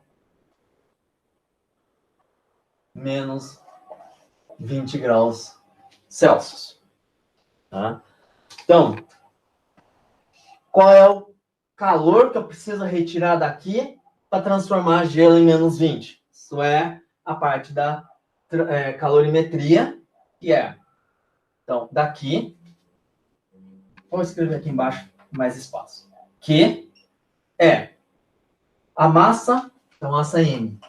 menos 20 graus Celsius. Tá? Então, qual é o calor que eu preciso retirar daqui para transformar gelo em menos 20? Isso é a parte da calorimetria, que é, então, daqui, vou escrever aqui embaixo mais espaço, que é a massa, então massa M,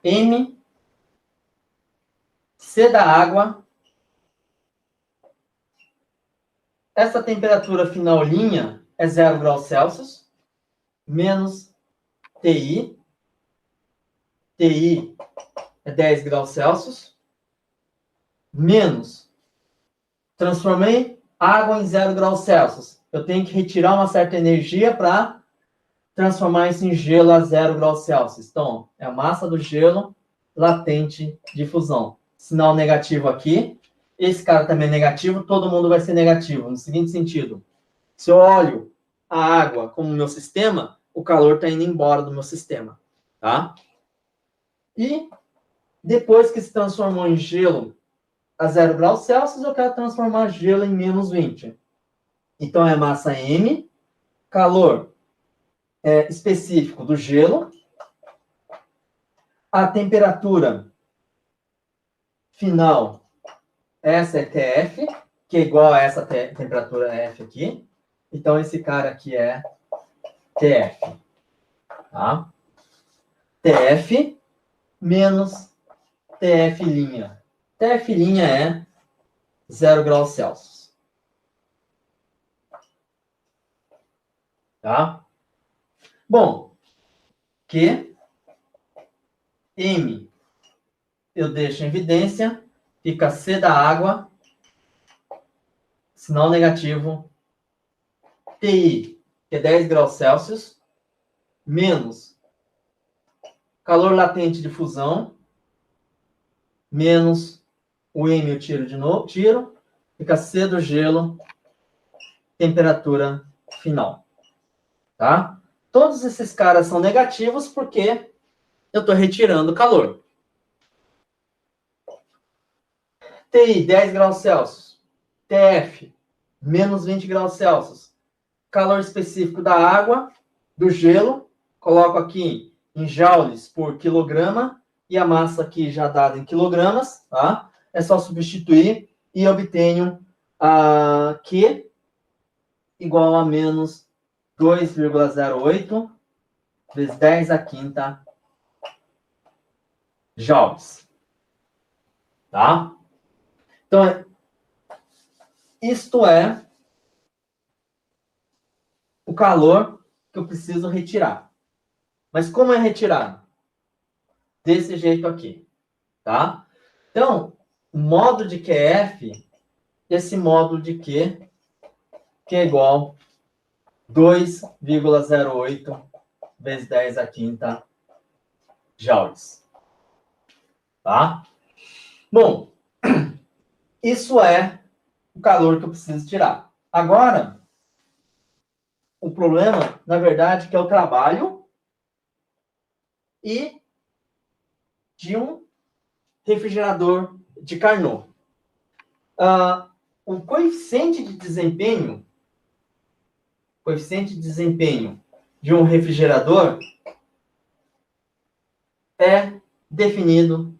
M, C da água, essa temperatura final linha é 0 graus Celsius, menos TI, TI é 10 graus Celsius, menos, transformei água em 0 graus Celsius. Eu tenho que retirar uma certa energia para transformar isso em gelo a 0 graus Celsius. Então, é a massa do gelo latente de fusão. Sinal negativo aqui. Esse cara também é negativo, todo mundo vai ser negativo. No seguinte sentido, se eu olho a água como meu sistema, o calor está indo embora do meu sistema. Tá? E depois que se transformou em gelo a 0 graus Celsius, eu quero transformar gelo em menos 20. Então, é massa M, calor específico do gelo, a temperatura final, essa é TF, que é igual a essa temperatura F aqui. Então, esse cara aqui é TF. Tá? TF menos TF'. TF' é 0 graus Celsius. Tá? Bom, que M eu deixo em evidência, fica C da água, sinal negativo, TI, que é 10 graus Celsius, menos calor latente de fusão, menos o M eu tiro de novo, fica C do gelo, temperatura final. Tá? Todos esses caras são negativos porque eu estou retirando calor. TI, 10 graus Celsius. TF, menos 20 graus Celsius. Calor específico da água, do gelo. Coloco aqui em joules por quilograma. E a massa aqui já dada em quilogramas. Tá? É só substituir e obtenho Q igual a menos 2,08 vezes 10 a quinta joules. Tá? Então, isto é o calor que eu preciso retirar. Mas como é retirado? Desse jeito aqui. Tá? Então, o módulo de QF, esse módulo de Q, que é igual a 2,08 vezes 10 a quinta joules. Tá? Bom, isso é o calor que eu preciso tirar. Agora, o problema, na verdade, que é o trabalho e de um refrigerador de Carnot. O coeficiente de desempenho de um refrigerador é definido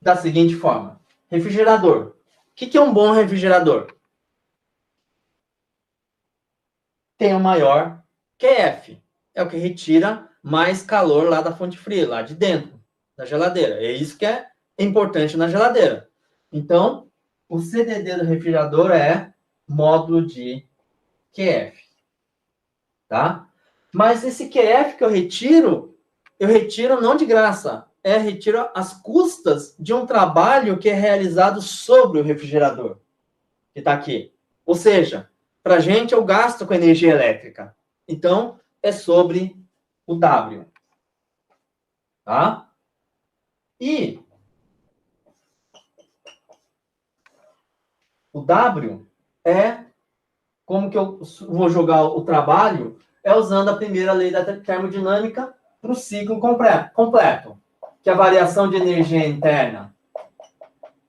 da seguinte forma. Refrigerador, que é um bom refrigerador? Tem um maior QF. É o que retira mais calor lá da fonte fria, lá de dentro da geladeira. É isso que é importante na geladeira. Então, o CDD do refrigerador é módulo de QF. Tá? Mas esse QF que eu retiro não de graça. Retiro as custas de um trabalho que é realizado sobre o refrigerador, que está aqui. Ou seja, para a gente eu gasto com energia elétrica. Então, é sobre o W. Tá? E o W é como que eu vou jogar o trabalho? É usando a primeira lei da termodinâmica para o ciclo completo. Que a variação de energia interna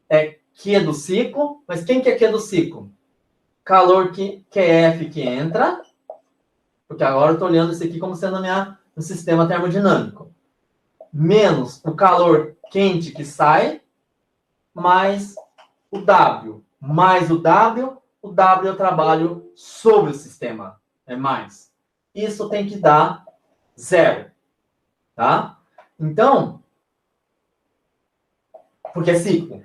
é Q do ciclo, mas quem que é Q do ciclo? Calor que é F que entra, porque agora eu estou olhando isso aqui como sendo no sistema termodinâmico, menos o calor quente que sai, mais o W. Mais o W eu trabalho sobre o sistema. É mais. Isso tem que dar 0. Tá? Então, porque é ciclo.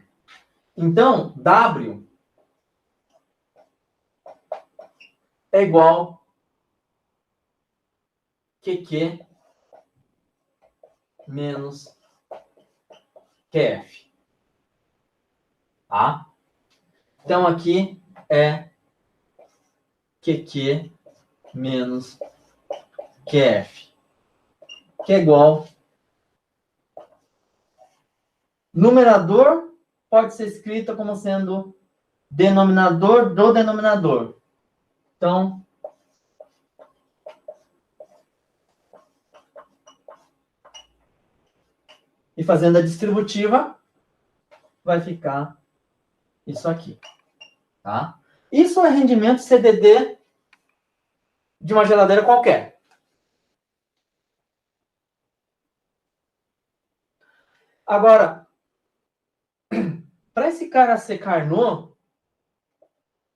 Então, W é igual QQ menos QF. Tá? Então, aqui é QQ menos QF, que é igual... Numerador pode ser escrito como sendo denominador do denominador. Então, e fazendo a distributiva, vai ficar isso aqui. Tá? Isso é rendimento CDD de uma geladeira qualquer. Agora, para esse cara ser Carnot,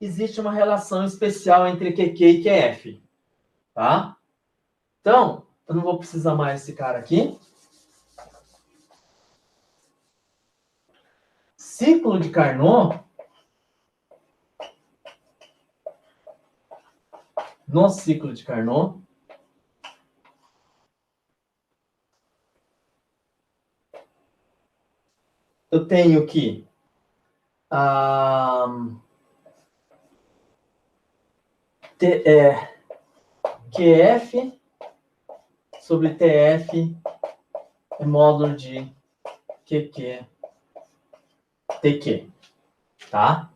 existe uma relação especial entre QQ e QF. Tá? Então, eu não vou precisar mais desse cara aqui. Ciclo de Carnot, no ciclo de Carnot, eu tenho que QF sobre TF é módulo de QQ TQ. Tá?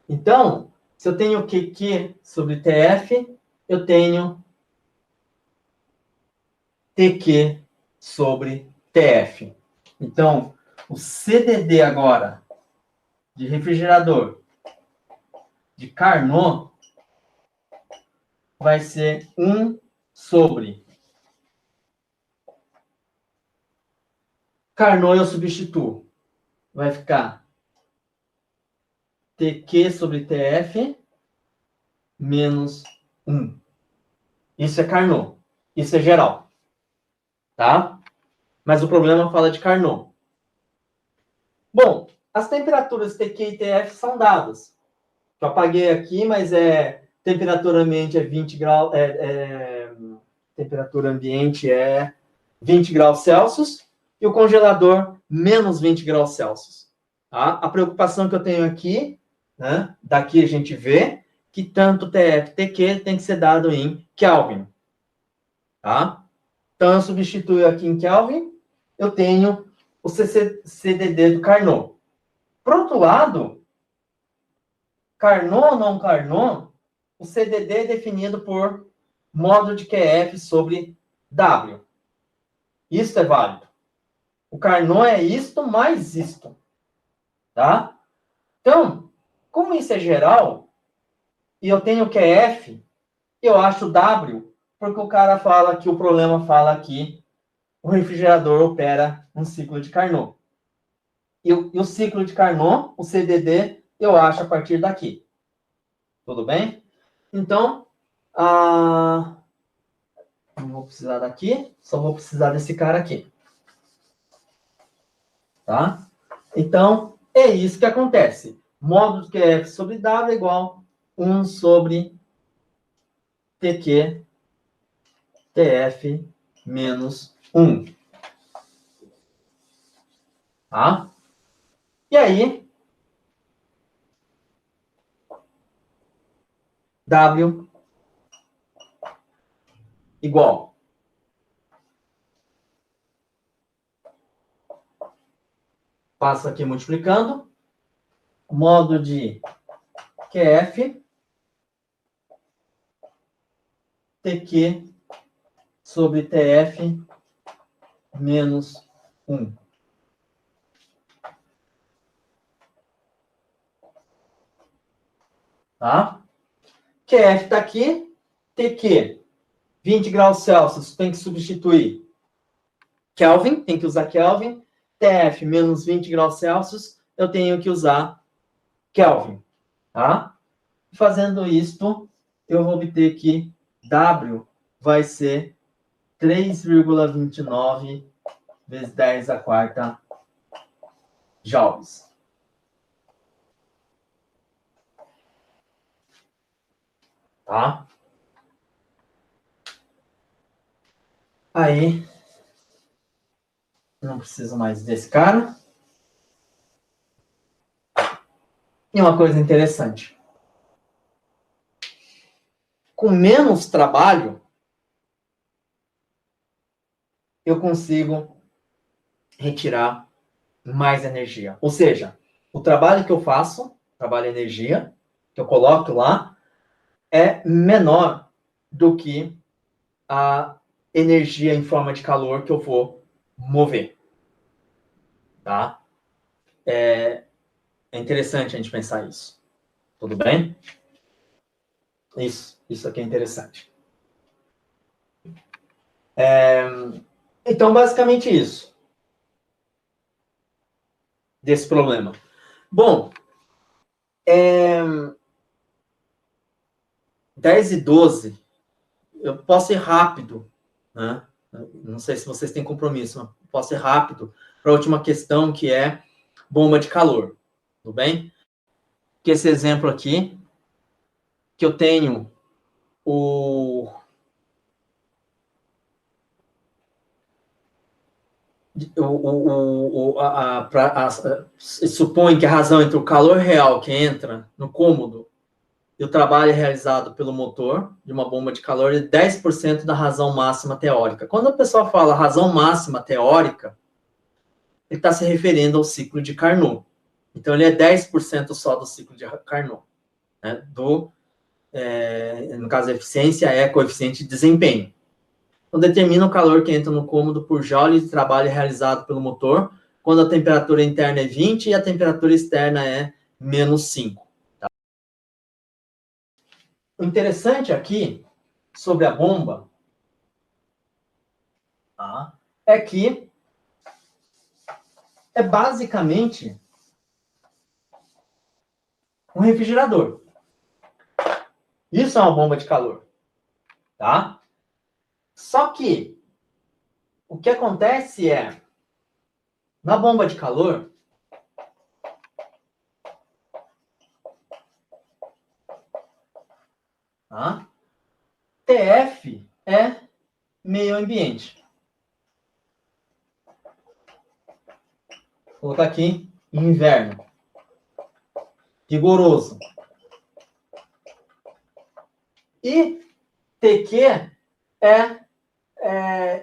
Então, se eu tenho QQ sobre TF, eu tenho TQ sobre TF. Então, o CDD agora de refrigerador de Carnot vai ser 1 sobre Carnot eu substituo. Vai ficar TQ sobre TF menos 1. Isso é Carnot. Isso é geral. Tá? Mas o problema fala de Carnot. Bom, as temperaturas TQ e TF são dadas. Eu apaguei aqui, mas temperatura ambiente é 20 graus, temperatura ambiente é 20 graus Celsius e o congelador menos 20 graus Celsius. Tá? A preocupação que eu tenho aqui, né, daqui a gente vê que tanto TF e TQ tem que ser dado em Kelvin. Tá? Então, eu substituo aqui em Kelvin, eu tenho o CDD do Carnot. Por outro lado, Carnot ou não Carnot, o CDD é definido por módulo de QF sobre W. Isso é válido. O Carnot é isto mais isto. Tá? Então, como isso é geral, e eu tenho QF, eu acho W, porque o cara fala que o problema fala que o refrigerador opera um ciclo de Carnot. E o ciclo de Carnot, o CDD, eu acho a partir daqui. Tudo bem? Então, não vou precisar daqui, só vou precisar desse cara aqui. Tá? Então, é isso que acontece. Módulo de QF sobre W é igual 1 sobre TQ TF menos 1. Tá? E aí, W igual. Passo aqui multiplicando. Módulo de QF TQ sobre TF menos 1. Tá? QF está aqui. TQ, 20 graus Celsius, tem que substituir Kelvin, tem que usar Kelvin. TF, menos 20 graus Celsius, eu tenho que usar Kelvin. Tá? Fazendo isto, eu vou obter que W vai ser 3,29 vezes 10 a quarta joules. Tá? Aí, não preciso mais desse cara. E uma coisa interessante. Com menos trabalho, eu consigo retirar mais energia. Ou seja, o trabalho que eu faço, trabalho energia, que eu coloco lá, é menor do que a energia em forma de calor que eu vou mover. Tá? É interessante a gente pensar isso. Tudo bem? Isso aqui é interessante. Então, basicamente isso. Desse problema. Bom, 10 e 12, eu posso ir rápido, né? Não sei se vocês têm compromisso, mas posso ir rápido para a última questão, que é bomba de calor. Tudo bem? Que esse exemplo aqui, que eu tenho supõe que a razão entre o calor real que entra no cômodo e o trabalho realizado pelo motor de uma bomba de calor é 10% da razão máxima teórica. Quando a pessoa fala razão máxima teórica, ele está se referindo ao ciclo de Carnot. Então, ele é 10% só do ciclo de Carnot. Né? No caso, a eficiência é coeficiente de desempenho. Então, determina o calor que entra no cômodo por joule de trabalho realizado pelo motor, quando a temperatura interna é 20 e a temperatura externa é menos 5. Tá? O interessante aqui, sobre a bomba, tá, é que é basicamente um refrigerador. Isso é uma bomba de calor. Tá? Só que o que acontece é, na bomba de calor, tá? TF é meio ambiente. Vou colocar aqui inverno. Rigoroso. E TQ é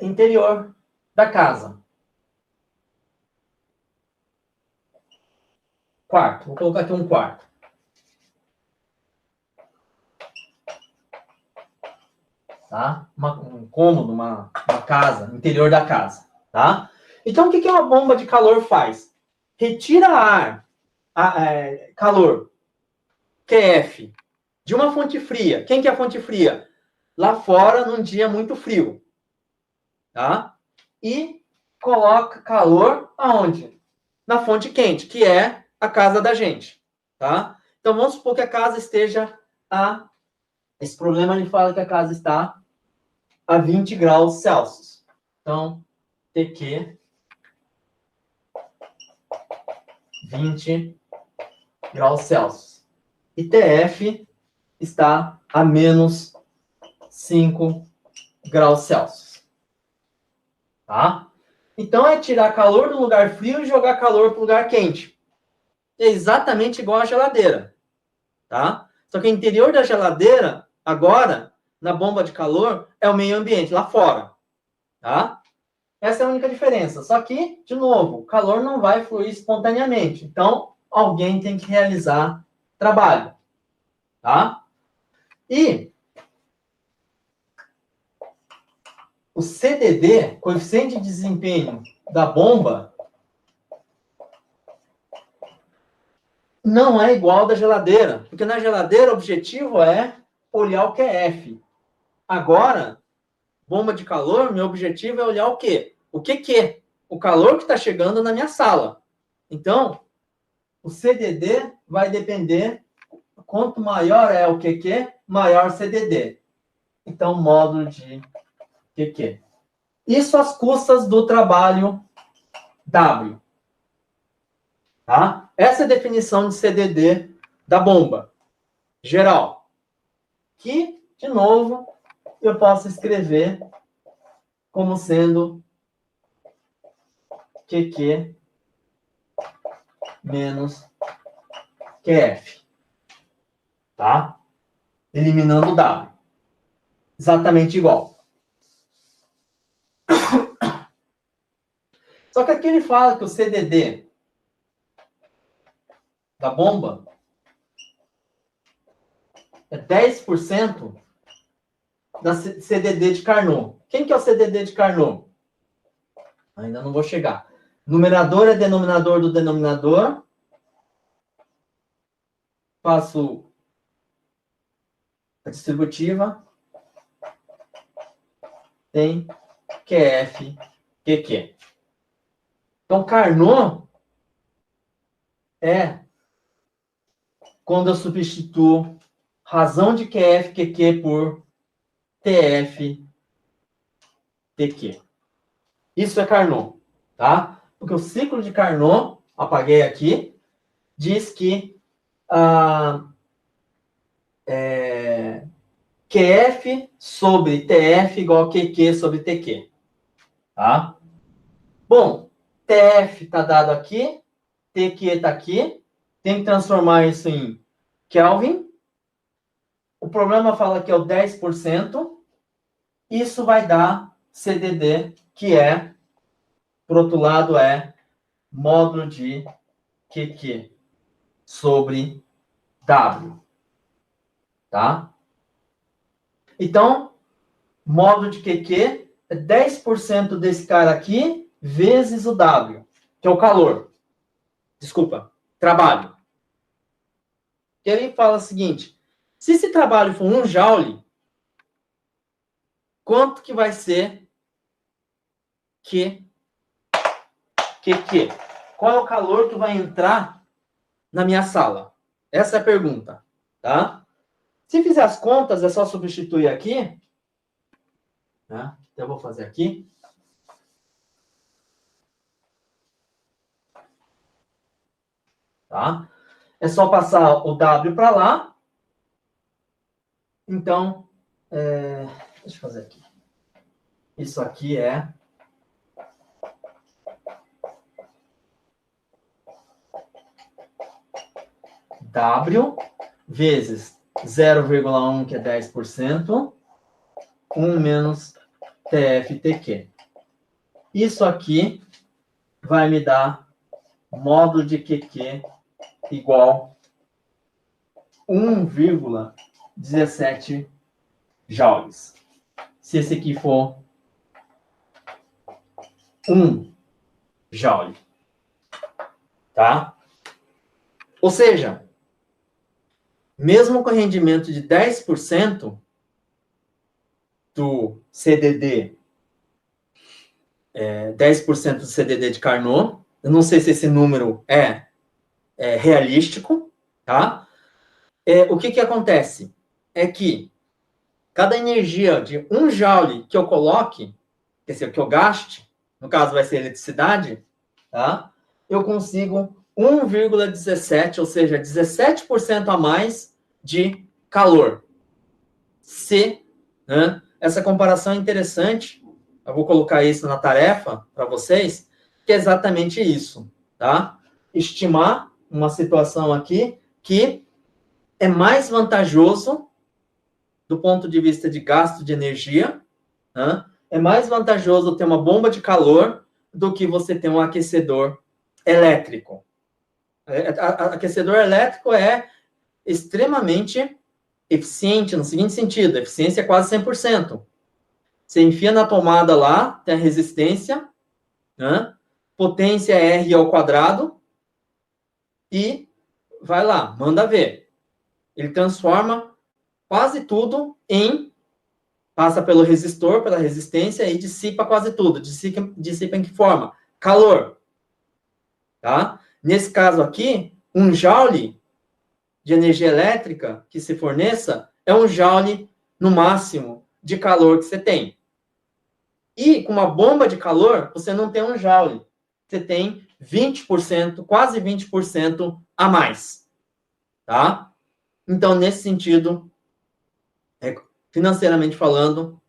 interior da casa. Quarto. Vou colocar aqui um quarto. Tá? Um cômodo, uma casa, interior da casa. Tá? Então, o que uma bomba de calor faz? Retira calor, QF, de uma fonte fria. Quem que é a fonte fria? Lá fora, num dia muito frio. Tá? E coloca calor aonde? Na fonte quente, que é a casa da gente. tá? Então, vamos supor que a casa esteja a... Esse problema, ele fala que a casa está a 20 graus Celsius. Então, TQ 20 graus Celsius. E TF está a menos 5 graus Celsius. Tá? Então, é tirar calor do lugar frio e jogar calor para o lugar quente. É exatamente igual à geladeira. Tá? Só que o interior da geladeira, agora, na bomba de calor, é o meio ambiente, lá fora. Tá? Essa é a única diferença. Só que, de novo, o calor não vai fluir espontaneamente. Então, alguém tem que realizar trabalho. Tá? E o CDD, coeficiente de desempenho da bomba, não é igual ao da geladeira. Porque na geladeira o objetivo é olhar o QF. Agora, bomba de calor, meu objetivo é olhar o quê? O QQ. O calor que está chegando na minha sala. Então, o CDD vai depender, quanto maior é o QQ, maior o CDD. Então, módulo de QQ. Isso às custas do trabalho W. Tá? Essa é a definição de CDD da bomba geral. Que, de novo, eu posso escrever como sendo QQ menos QF. Tá? Eliminando o W. Exatamente igual. Só que aqui ele fala que o CDD da bomba é 10% da CDD de Carnot. Quem que é o CDD de Carnot? Ainda não vou chegar. Numerador é denominador do denominador. Faço a distributiva. Tem QF, QQ. Então, Carnot é quando eu substituo razão de QF, QQ por TF, TQ. Isso é Carnot, tá? Porque o ciclo de Carnot, apaguei aqui, diz que QF sobre TF igual a QQ sobre TQ. Tá? Bom, TF está dado aqui, TQ está aqui, tem que transformar isso em Kelvin. O problema fala que é o 10%. Isso vai dar CDD, que é, por outro lado, é módulo de QQ sobre W. Tá? Então, módulo de QQ é 10% desse cara aqui vezes o W, que é o calor. Desculpa, trabalho. E ele fala o seguinte, se esse trabalho for 1 joule, quanto que vai ser QQ? Qual é o calor que vai entrar na minha sala? Essa é a pergunta, tá? Se fizer as contas, é só substituir aqui. Tá? Então, eu vou fazer aqui. Tá? É só passar o W para lá. Então, deixa eu fazer aqui. Isso aqui é W vezes 0,1, que é 10%, 1 menos TFTQ. Isso aqui vai me dar módulo de QQ igual 1,17 joules. Se esse aqui for 1 joule. Tá? Ou seja, mesmo com rendimento de 10% do CDD, 10% do CDD de Carnot, eu não sei se esse número é realístico, tá? O que acontece? É que cada energia de 1 joule que eu coloque, quer dizer, que eu gaste, no caso vai ser eletricidade, tá? Eu consigo 1,17, ou seja, 17% a mais de calor. Né? Essa comparação é interessante, eu vou colocar isso na tarefa para vocês, que é exatamente isso, tá? Estimar uma situação aqui que é mais vantajoso do ponto de vista de gasto de energia, né? É mais vantajoso ter uma bomba de calor do que você ter um aquecedor elétrico. Aquecedor elétrico é extremamente eficiente no seguinte sentido, a eficiência é quase 100%. Você enfia na tomada lá, tem a resistência, né? Potência é R ao quadrado, e vai lá, manda ver. Ele transforma quase tudo passa pelo resistor, pela resistência, e dissipa quase tudo. Dissipa em que forma? Calor. Tá? Nesse caso aqui, 1 joule de energia elétrica que se forneça é 1 joule, no máximo, de calor que você tem. E com uma bomba de calor, você não tem 1 joule. Você tem 20%, quase 20% a mais. Tá? Então, nesse sentido, financeiramente falando,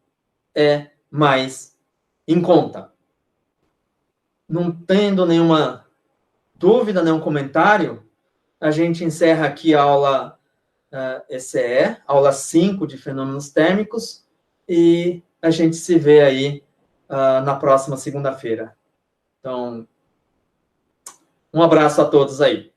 é mais em conta. Não tendo nenhuma dúvida, nenhum comentário, a gente encerra aqui a aula ECE, aula 5 de fenômenos térmicos, e a gente se vê aí na próxima segunda-feira. Então, um abraço a todos aí.